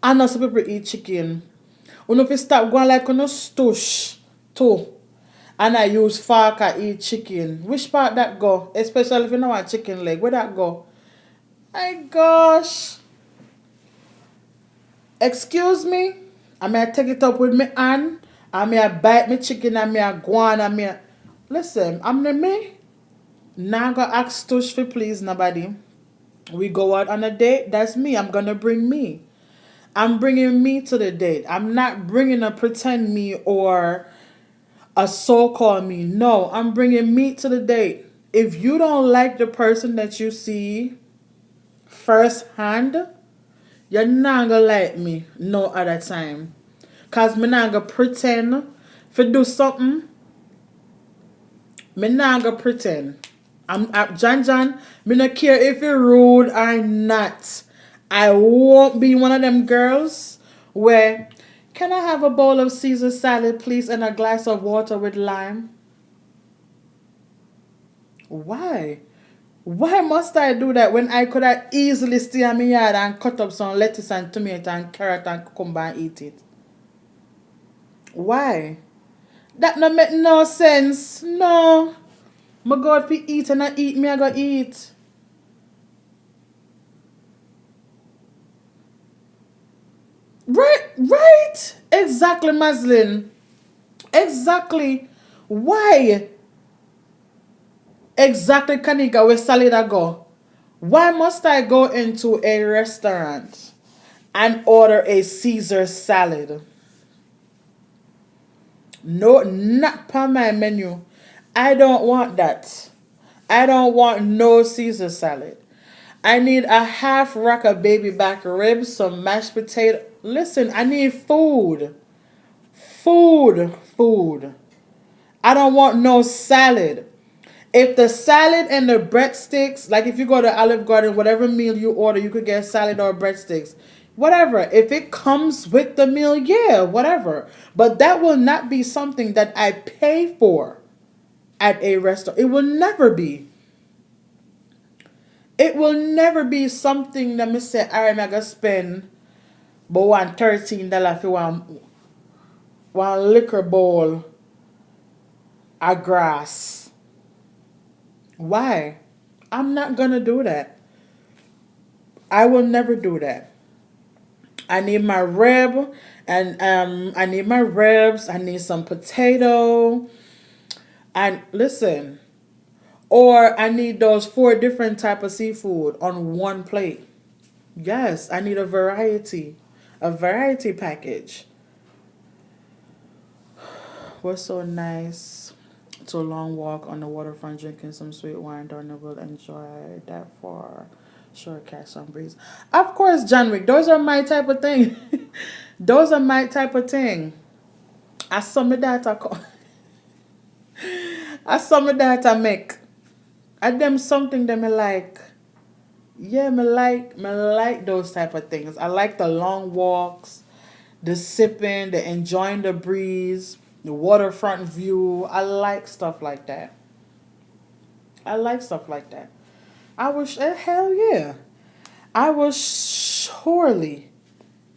I know some people eat chicken. When if you stop going like on a stush too, and I use fork I eat chicken. Which part that go? Especially if you know want chicken leg. Where that go? My gosh. Excuse me. I may take it up with me hand. I may bite me chicken and me go on and me. Listen, I'm the me. Now go ask Tush for please nobody. We go out on a date. That's me. I'm gonna bring me. I'm bringing me to the date. I'm not bringing a pretend me or a so-called me. No, I'm bringing me to the date. If you don't like the person that you see firsthand, you're not gonna like me no other time. Cause me not gonna pretend for do something. Me not gonna pretend. John John. Me not care if you're rude or not. I won't be one of them girls where can I have a bowl of Caesar salad, please, and a glass of water with lime? Why? Why must I do that when I could have easily stay in my yard and cut up some lettuce and tomato and carrot and cucumber and eat it? Why? That no make no sense. No. My God, if eat and I eat, me I go eat. Right, right. Exactly, Maslin. Exactly. Why? Exactly, Kanika, where salad I go. Why must I go into a restaurant and order a Caesar salad? No, not per my menu. I don't want that. I don't want no Caesar salad. I need a half rack of baby back ribs, some mashed potato. Listen, I need food. Food. Food. I don't want no salad. If the salad and the breadsticks, like if you go to Olive Garden, whatever meal you order, you could get salad or breadsticks. Whatever. If it comes with the meal, yeah, whatever. But that will not be something that I pay for at a restaurant. It will never be. It will never be something that me say, all right, I'm gonna spend but one $13 for one liquor bowl of grass. Why? I'm not gonna do that. I will never do that. I need my rib and I need my ribs. I need some potato. And listen, or I need those four different type of seafood on one plate. Yes, I need a variety package. Was so nice. To a long walk on the waterfront, drinking some sweet wine. Darna will enjoy that for sure. Catch some breeze. Of course, John Wick. Those are my type of thing. Those are my type of thing. I some of that I call. I some of that I make. I them something that me like. Yeah, me like those type of things. I like the long walks, the sipping, the enjoying the breeze, the waterfront view. I like stuff like that. I like stuff like that. I wish, hell yeah. I will surely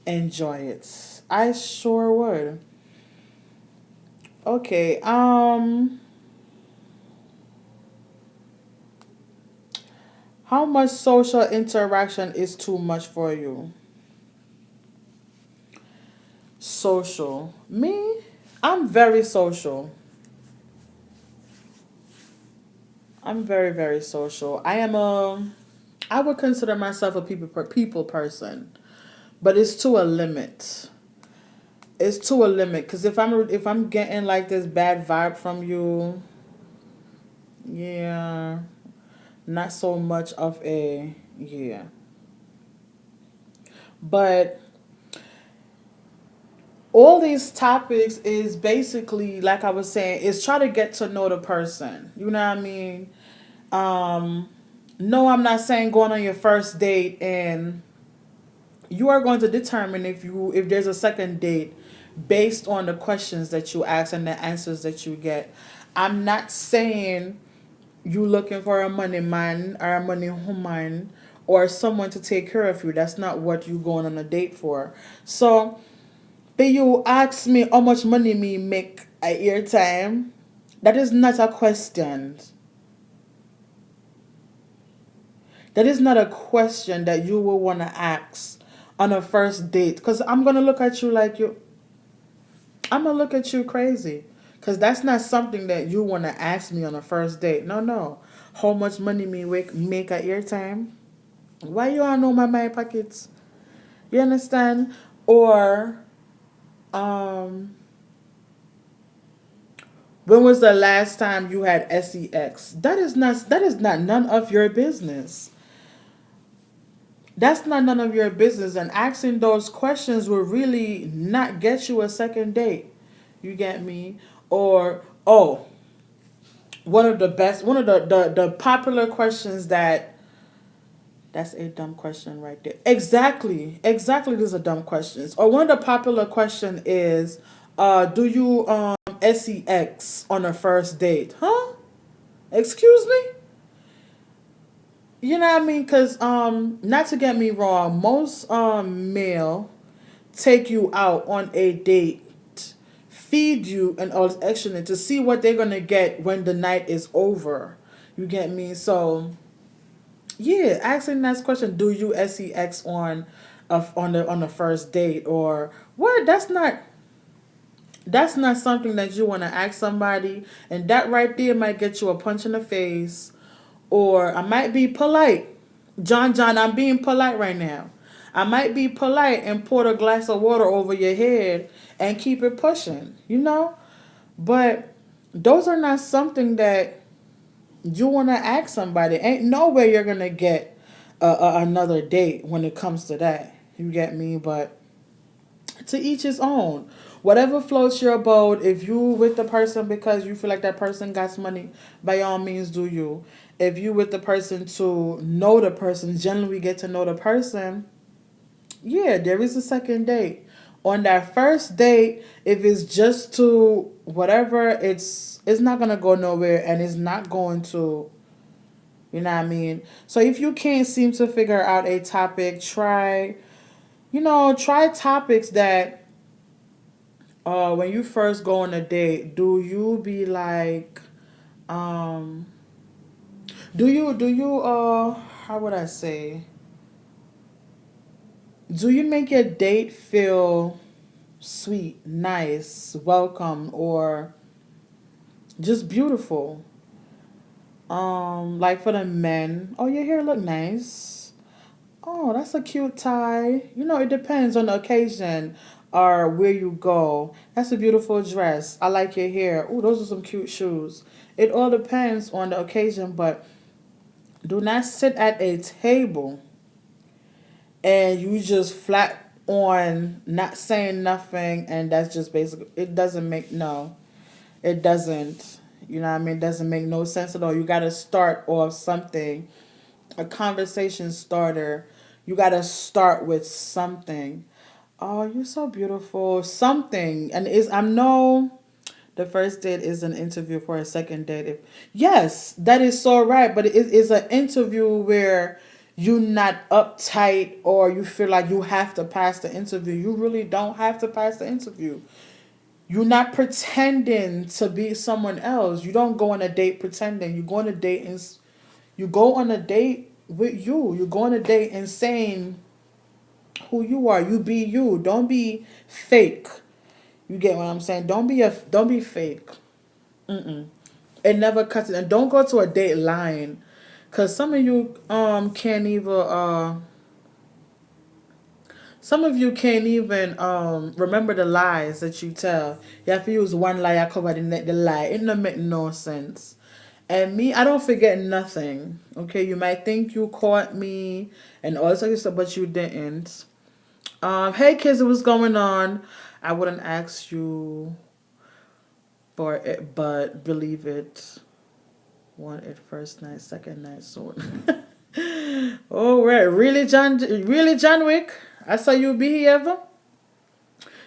enjoy it. I sure would. Okay, how much social interaction is too much for you? Social. Me? I'm very social. I'm very, very social. I would consider myself a people person, but it's to a limit. It's to a limit because if I'm getting like this bad vibe from you, yeah, not so much of a yeah. But all these topics is basically like I was saying, is try to get to know the person. You know what I mean? Um, no, I'm not saying going on your first date and you are going to determine if there's a second date based on the questions that you ask and the answers that you get. I'm not saying you looking for a money man or a money woman or someone to take care of you. That's not what you going on a date for. So, but you ask me how much money me make a year time. That is not a question. That is not a question that you will want to ask on a first date. Because I'm going to look at you like you. I'm going to look at you crazy. Because that's not something that you want to ask me on a first date. No, no. How much money me make a year time? Why you all know my pockets? You understand? Or, um, when was the last time you had sex? That is not none of your business. That's not none of your business, and asking those questions will really not get you a second date. You get me? Or oh, one of the popular questions that's a dumb question right there. Exactly, these are dumb questions. Or one of the popular question is, do you sex on a first date? Huh? Excuse me? You know what I mean? Cause not to get me wrong, most male take you out on a date, feed you and all this extra to see what they're gonna get when the night is over. You get me? So yeah, asking that question, do you sex on the first date or what? That's not something that you want to ask somebody, and that right there might get you a punch in the face, or I might be polite. John, I'm being polite right now. I might be polite and pour a glass of water over your head and keep it pushing, But those are not something that you want to ask somebody. Ain't no way you're gonna get another date when it comes to that. You get me? But To each his own. Whatever floats your boat. If you with the person because you feel like that person got some money, by all means do you. If you with the person to know the person, generally get to know the person, yeah, there is a second date. On that first date, if it's just to whatever, it's not gonna go nowhere and it's not going to, you know what I mean? So if you can't seem to figure out a topic, try topics that when you first go on a date, do you be like, um, do you how would I say? Do you make your date feel sweet, nice, welcome, or just beautiful? Like for the men, oh your hair look nice. Oh, that's a cute tie. It depends on the occasion or where you go. That's a beautiful dress. I like your hair. Oh, those are some cute shoes. It all depends on the occasion, but do not sit at a table and you just flat on not saying nothing and that's just basically it doesn't make no. It doesn't. You know what I mean? It doesn't make no sense at all. You gotta start off something, a conversation starter. You gotta start with something. Oh, you're so beautiful. Something. And is I know the first date is an interview for a second date. Yes, that is so right. But it is an interview where you're not uptight or you feel like you have to pass the interview. You really don't have to pass the interview. You're not pretending to be someone else. You don't go on a date pretending. You go on a date with you. You go on a date and saying who you are. You be you. Don't be fake. You get what I'm saying? Don't be fake. Mm-mm. It never cuts it. And don't go to a date lying, cause can't even some of you can't even remember the lies that you tell. You have to use one lie to cover the lie. It don't make no sense. And me, I don't forget nothing. Okay, you might think you caught me and all this other stuff, but you didn't. Hey kids, what's going on? I wouldn't ask you for it, but believe it. Want it first night, second night soon. Oh right, really John Wick. I saw you be here ever.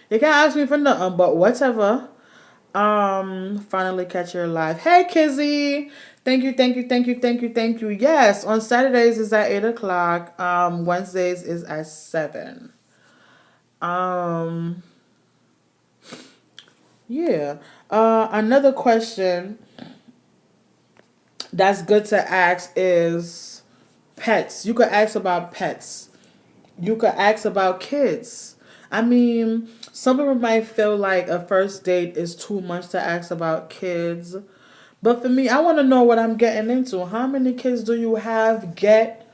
You can't ask me for nothing, but whatever. Finally catch your live. Hey Kizzy. Thank you, thank you, thank you, thank you, thank you. Yes, on Saturdays is at 8 o'clock. Wednesdays is at 7. Um yeah. Another question that's good to ask is pets. You could ask about pets. You could ask about kids. I mean, some people might feel like a first date is too much to ask about kids. But for me, I want to know what I'm getting into. How many kids do you have, get,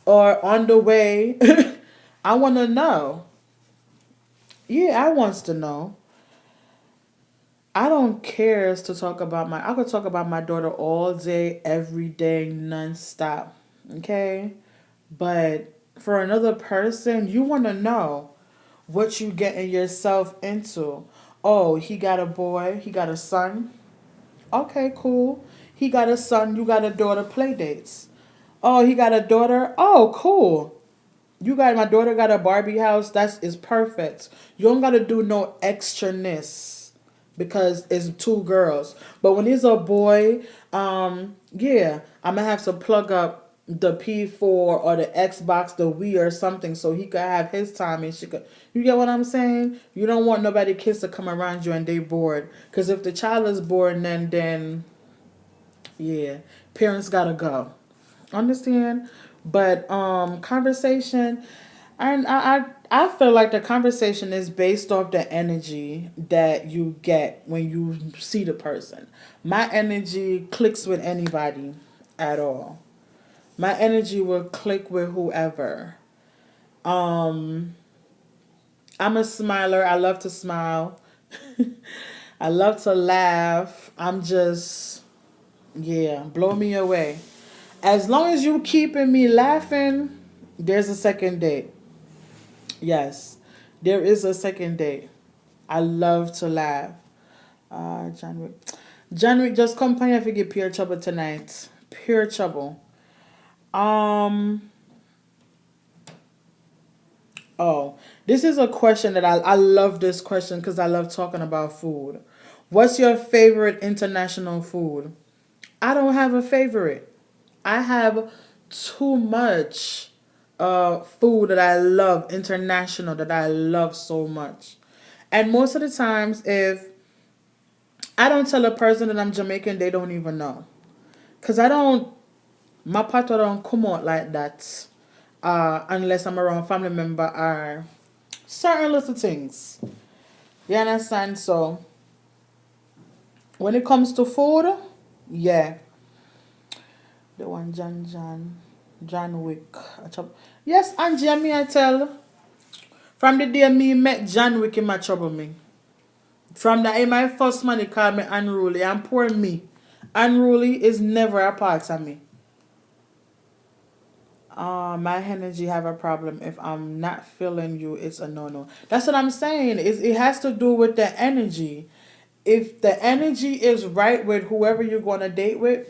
or on the way? I want to know. Yeah, I wants to know. I don't care to talk about I could talk about my daughter all day, every day, nonstop. Okay? But for another person, you want to know what you getting yourself into. Oh, he got a boy, he got a son. Okay, cool. He got a son, you got a daughter, play dates. Oh, he got a daughter. Oh, cool. My daughter got a Barbie house. That is perfect. You don't gotta do no extraness because it's two girls. But when it's a boy, yeah, I'm gonna have to plug up the P4 or the Xbox, the Wii or something, so he could have his time and she could. You get what I'm saying? You don't want nobody kids to come around you and they bored. Cause if the child is bored, then yeah, parents gotta go. Understand? But conversation, and I feel like the conversation is based off the energy that you get when you see the person. My energy clicks with anybody at all. My energy will click with whoever. Um, I'm a smiler. I love to smile. I love to laugh. I'm just yeah, blow me away. As long as you keeping me laughing, there's a second date. Yes. There is a second date. I love to laugh. John Wick. John Wick just come pan if you get pure trouble tonight. Pure trouble. Um. Oh, this is a question that I love this question because I love talking about food. What's your favorite international food? I don't have a favorite. I have too much food that I love, international, that I love so much. And most of the times, if I don't tell a person that I'm Jamaican, they don't even know. Because I don't, my patois don't come out like that unless I'm around family member or certain little things. You understand? So, when it comes to food, yeah, the one John Wick. Yes, Angie, me I tell. From the day me met John Wick, him a trouble me. From the day my first man, he called me unruly. And poor me. Unruly is never a part of me. My energy have a problem. If I'm not feeling you, it's a no-no. That's what I'm saying. It has to do with the energy. If the energy is right with whoever you're going to date with,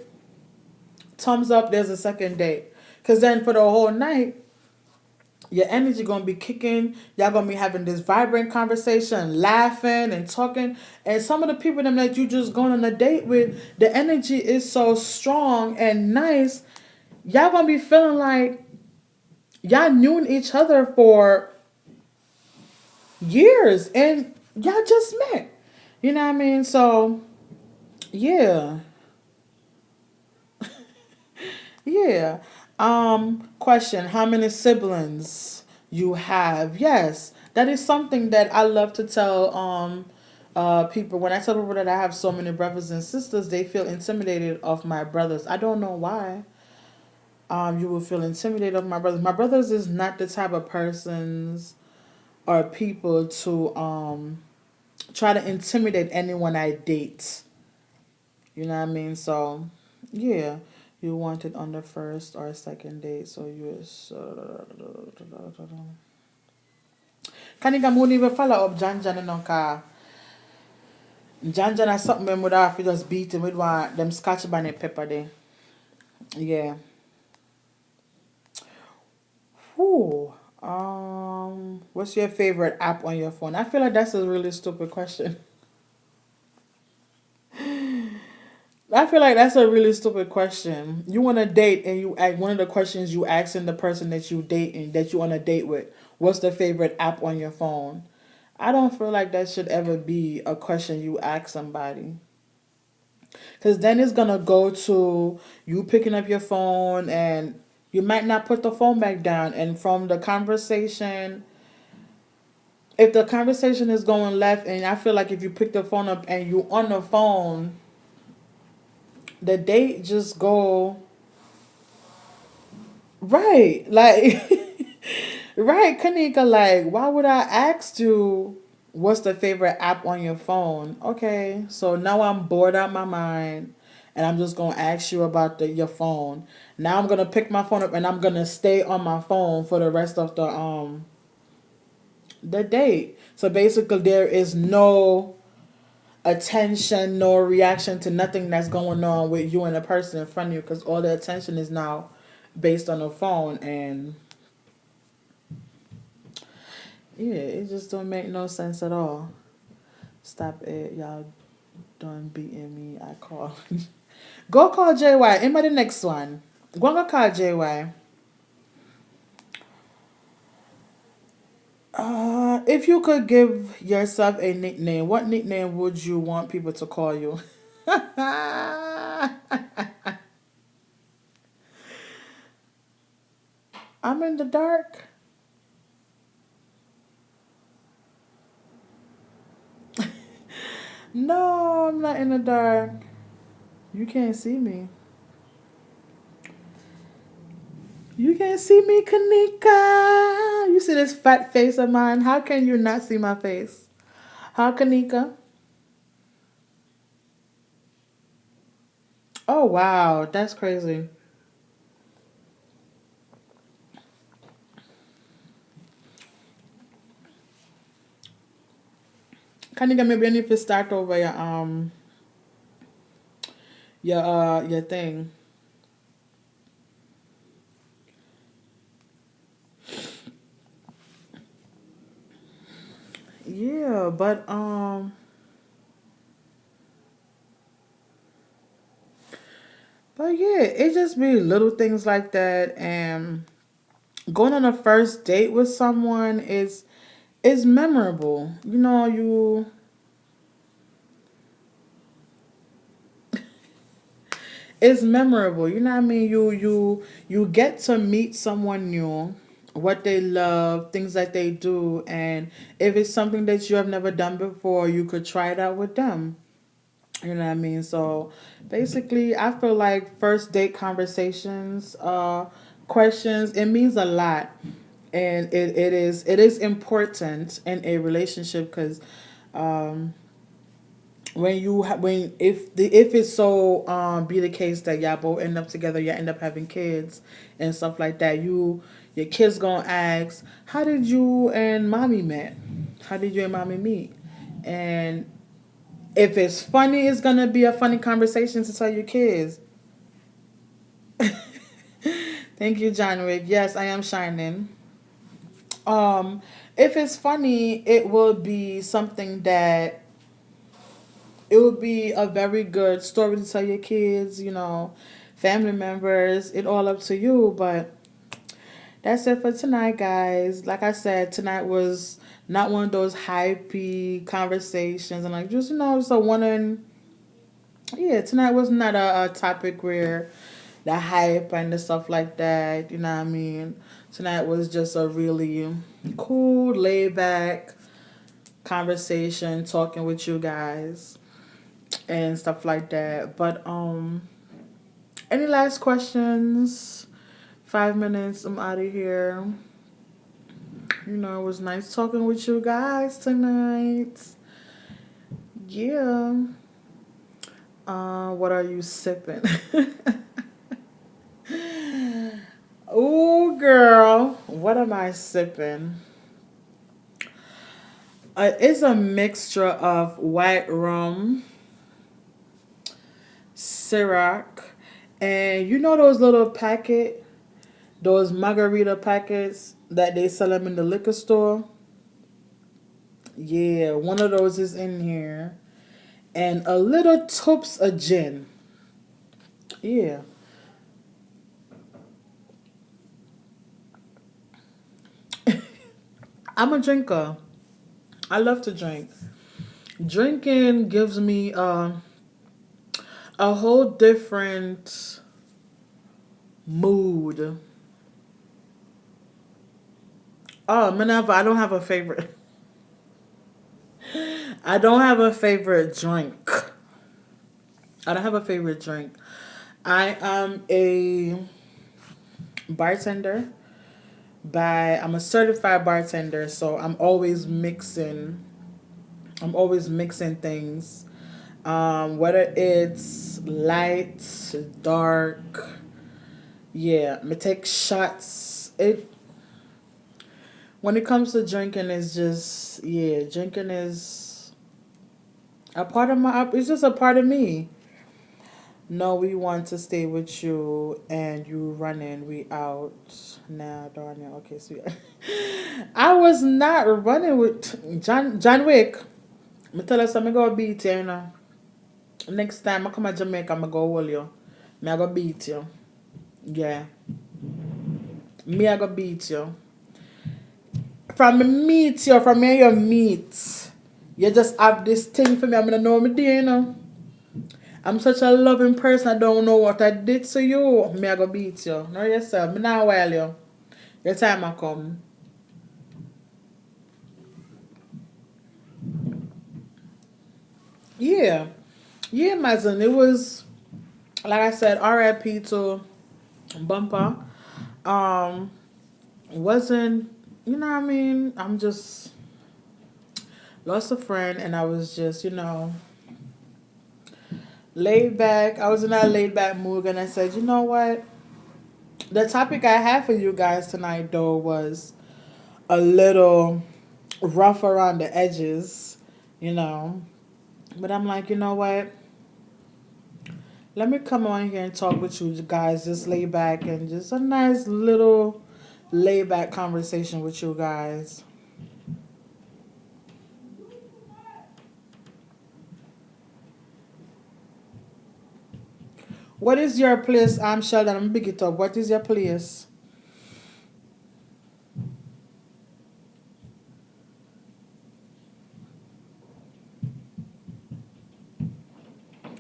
thumbs up, there's a second date. Because then for the whole night, your energy gonna be kicking. Y'all gonna be having this vibrant conversation, laughing and talking. And some of the people them that you just going on a date with, the energy is so strong and nice. Y'all gonna be feeling like y'all knew each other for years and y'all just met. You know what I mean? So yeah. Yeah. Question, how many siblings you have? Yes. That is something that I love to tell people. When I tell people that I have so many brothers and sisters, they feel intimidated of my brothers. I don't know why. You will feel intimidated of my brothers. My brothers is not the type of persons or people to try to intimidate anyone I date. You know what I mean? So, yeah. You want it on the first or second date, so you is. Kanika mo even follow up Jan Jan and ka Jan Jan has something when would have to just beat him with one them scotch bonnet pepper there. Yeah. Whew. What's your favorite app on your phone? I feel like that's a really stupid question. I feel like that's a really stupid question. You want to date and you ask one of the questions you asking the person that you dating that you on a date with. What's the favorite app on your phone? I don't feel like that should ever be a question you ask somebody. Because then it's going to go to you picking up your phone and you might not put the phone back down. And from the conversation, if the conversation is going left, and I feel like if you pick the phone up and you on the phone, the date just go right. Like, right, Kanika, like, why would I ask you what's the favorite app on your phone? Okay, so now I'm bored out my mind and I'm just gonna ask you about your phone. Now I'm gonna pick my phone up and I'm gonna stay on my phone for the rest of the date. So basically there is no attention, no reaction to nothing that's going on with you and the person in front of you because all the attention is now based on the phone and yeah, it just don't make no sense at all. Stop it, y'all done beating me. I call. Go call JY. Am I the next one? Go and go call JY. If you could give yourself a nickname, what nickname would you want people to call you? I'm in the dark. No, I'm not in the dark. You can't see me. You can't see me, Kanika. You see this fat face of mine? How can you not see my face? How, Kanika? Oh, wow. That's crazy. Can you get maybe any if you start over your thing? Yeah, but yeah, it just be little things like that, and going on a first date with someone is memorable. You know, it's memorable. You know what I mean? You get to meet someone new, what they love, things that they do, and if it's something that you have never done before, you could try it out with them. You know what I mean? So basically, I feel like first date conversations, questions, it means a lot, and it is important in a relationship because when if it's so be the case that y'all both end up together, you end up having kids and stuff like that, your kids gonna ask, how did you and mommy met? How did you and mommy meet? And if it's funny, it's gonna be a funny conversation to tell your kids. Thank you, John Wick. Yes, I am shining. Um, if it's funny, it will be something that it would be a very good story to tell your kids, family members. It all up to you. But that's it for tonight, guys. Like I said, tonight was not one of those hypey conversations, and like just just a one and yeah. Tonight was not a topic where the hype and the stuff like that. You know what I mean? Tonight was just a really cool, laid back conversation, talking with you guys and stuff like that. But any last questions? 5 minutes, I'm out of here. It was nice talking with you guys tonight. Yeah. What are you sipping? Ooh, girl. What am I sipping? It's a mixture of white rum, Ciroc, and those little those margarita packets that they sell them in the liquor store? Yeah, one of those is in here. And a little tops of gin. Yeah. I'm a drinker. I love to drink. Drinking gives me a whole different mood. Oh, Minerva, I don't have a favorite. I don't have a favorite drink. I don't have a favorite drink. I am a bartender. I'm a certified bartender, so I'm always mixing things. Whether it's light, dark, yeah, me take shots. It When it comes to drinking, it's just yeah, drinking is a part of my. It's just a part of me. No, we want to stay with you, and you running. We out now, darn it. Okay, so I was not running with John Wick. Me tell us I'm gonna beat you, Next time I come to Jamaica, I'm gonna go hold you. Me I go beat you. Yeah. Me I go beat you. From me meet you, from me you meet. You just have this thing for me. I'm gonna know me there. I'm such a loving person. I don't know what I did to you. Me I go beat you. Know yourself. Me not while you. Your time I come. Yeah. Yeah, Mazen. It was like I said, R.I.P. to Bumper. Um, wasn't what I mean? I'm just lost a friend, and I was just laid back. I was in that laid back mood, and I said, you know what? The topic I had for you guys tonight, though, was a little rough around the edges. you know. But I'm like, you know what? Let me come on here and talk with you guys. Just lay back and just a nice little lay back conversation with you guys. What is your place? I'm Sheldon. I'm big it up. What is your place?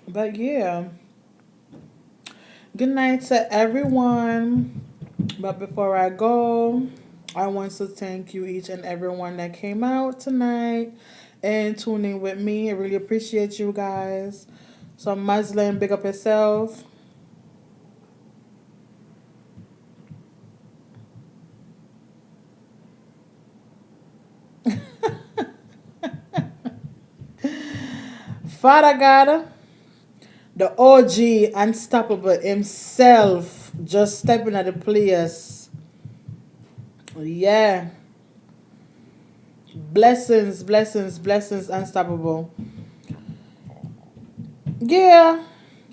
But yeah, good night to everyone. But before I go, I want to thank you each and everyone that came out tonight and tuning with me. I really appreciate you guys. So Muslin, big up yourself. Father God, the OG unstoppable himself, just stepping at the place. Yeah. Blessings, blessings, blessings, unstoppable. Yeah.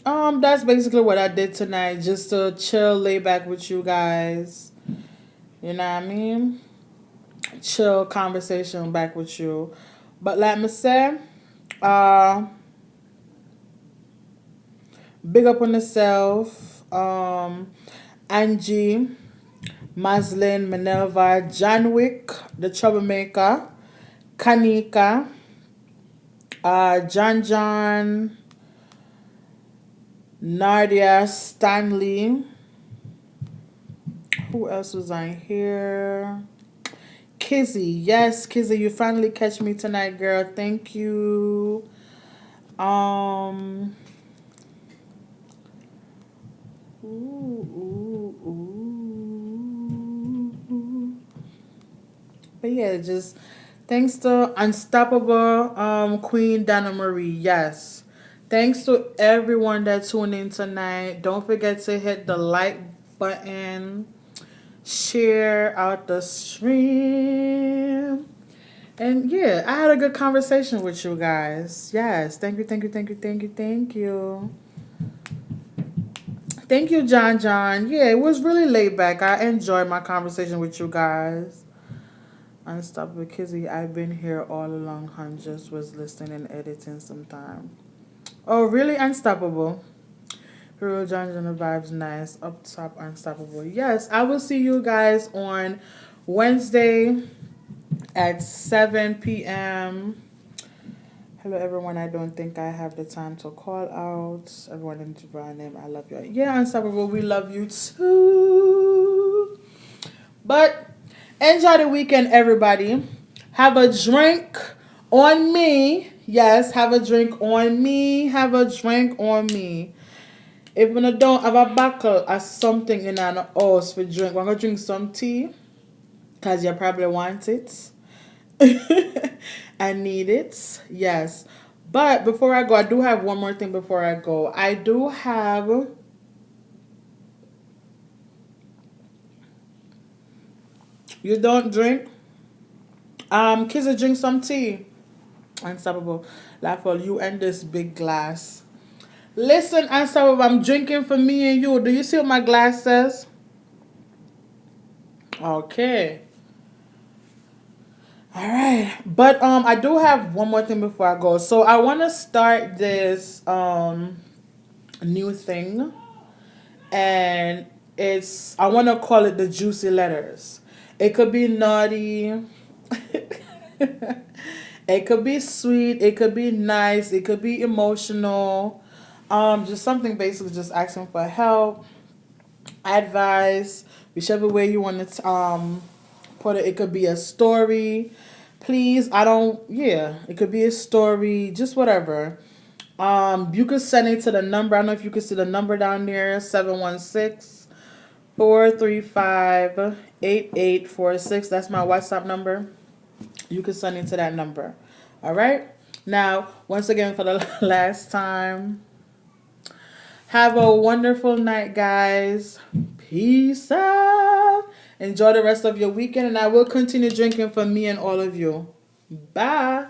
That's basically what I did tonight. Just to chill, lay back with you guys. You know what I mean? Chill conversation back with you. But like me say, uh, big up on yourself. Angie, Maslin, Minerva, Janwick, the troublemaker, Kanika, John, Nadia, Stanley. Who else was on here? Kizzy, yes, Kizzy, you finally catch me tonight, girl. Thank you. Um, ooh, ooh, ooh. But yeah, just thanks to Unstoppable Queen Donna Marie. Yes. Thanks to everyone that tuned in tonight. Don't forget to hit the like button, share out the stream. And yeah, I had a good conversation with you guys. Yes. Thank you, thank you, thank you, thank you, thank you. Thank you, John John. Yeah, it was really laid back. I enjoyed my conversation with you guys. Unstoppable Kizzy, I've been here all along, hun. Just was listening and editing sometime. Oh, really? Unstoppable. Real John and the vibes nice. Up top, unstoppable. Yes, I will see you guys on Wednesday at 7 p.m. Hello, everyone. I don't think I have the time to call out. Everyone in Javon name, I love you. Yeah, Unstoppable, we love you too. But enjoy the weekend, everybody. Have a drink on me. Yes, have a drink on me. Have a drink on me. If you don't have a buckle or something in an house for drink, we're going to drink some tea because you probably want it. I need it. Yes. But before I go, I do have one more thing before I go. I do have. You don't drink? Kids, drink some tea. Unstoppable. Laughable, you and this big glass. Listen, Unstoppable, I'm drinking for me and you. Do you see what my glass says? Okay. All right. But I do have one more thing before I go. So I want to start this new thing, and it's I want to call it the juicy letters. It could be naughty. It could be sweet. It could be nice. It could be emotional. Just something basically just asking for help, advice, whichever way you want to put it. It could be a story. Please, I don't. Yeah, it could be a story. Just whatever. You could send it to the number. I don't know if you can see the number down there. 716-435-8846. That's my WhatsApp number. You can send it to that number. All right. Now, once again, for the last time, have a wonderful night, guys. Peace out. Enjoy the rest of your weekend, and I will continue drinking for me and all of you. Bye.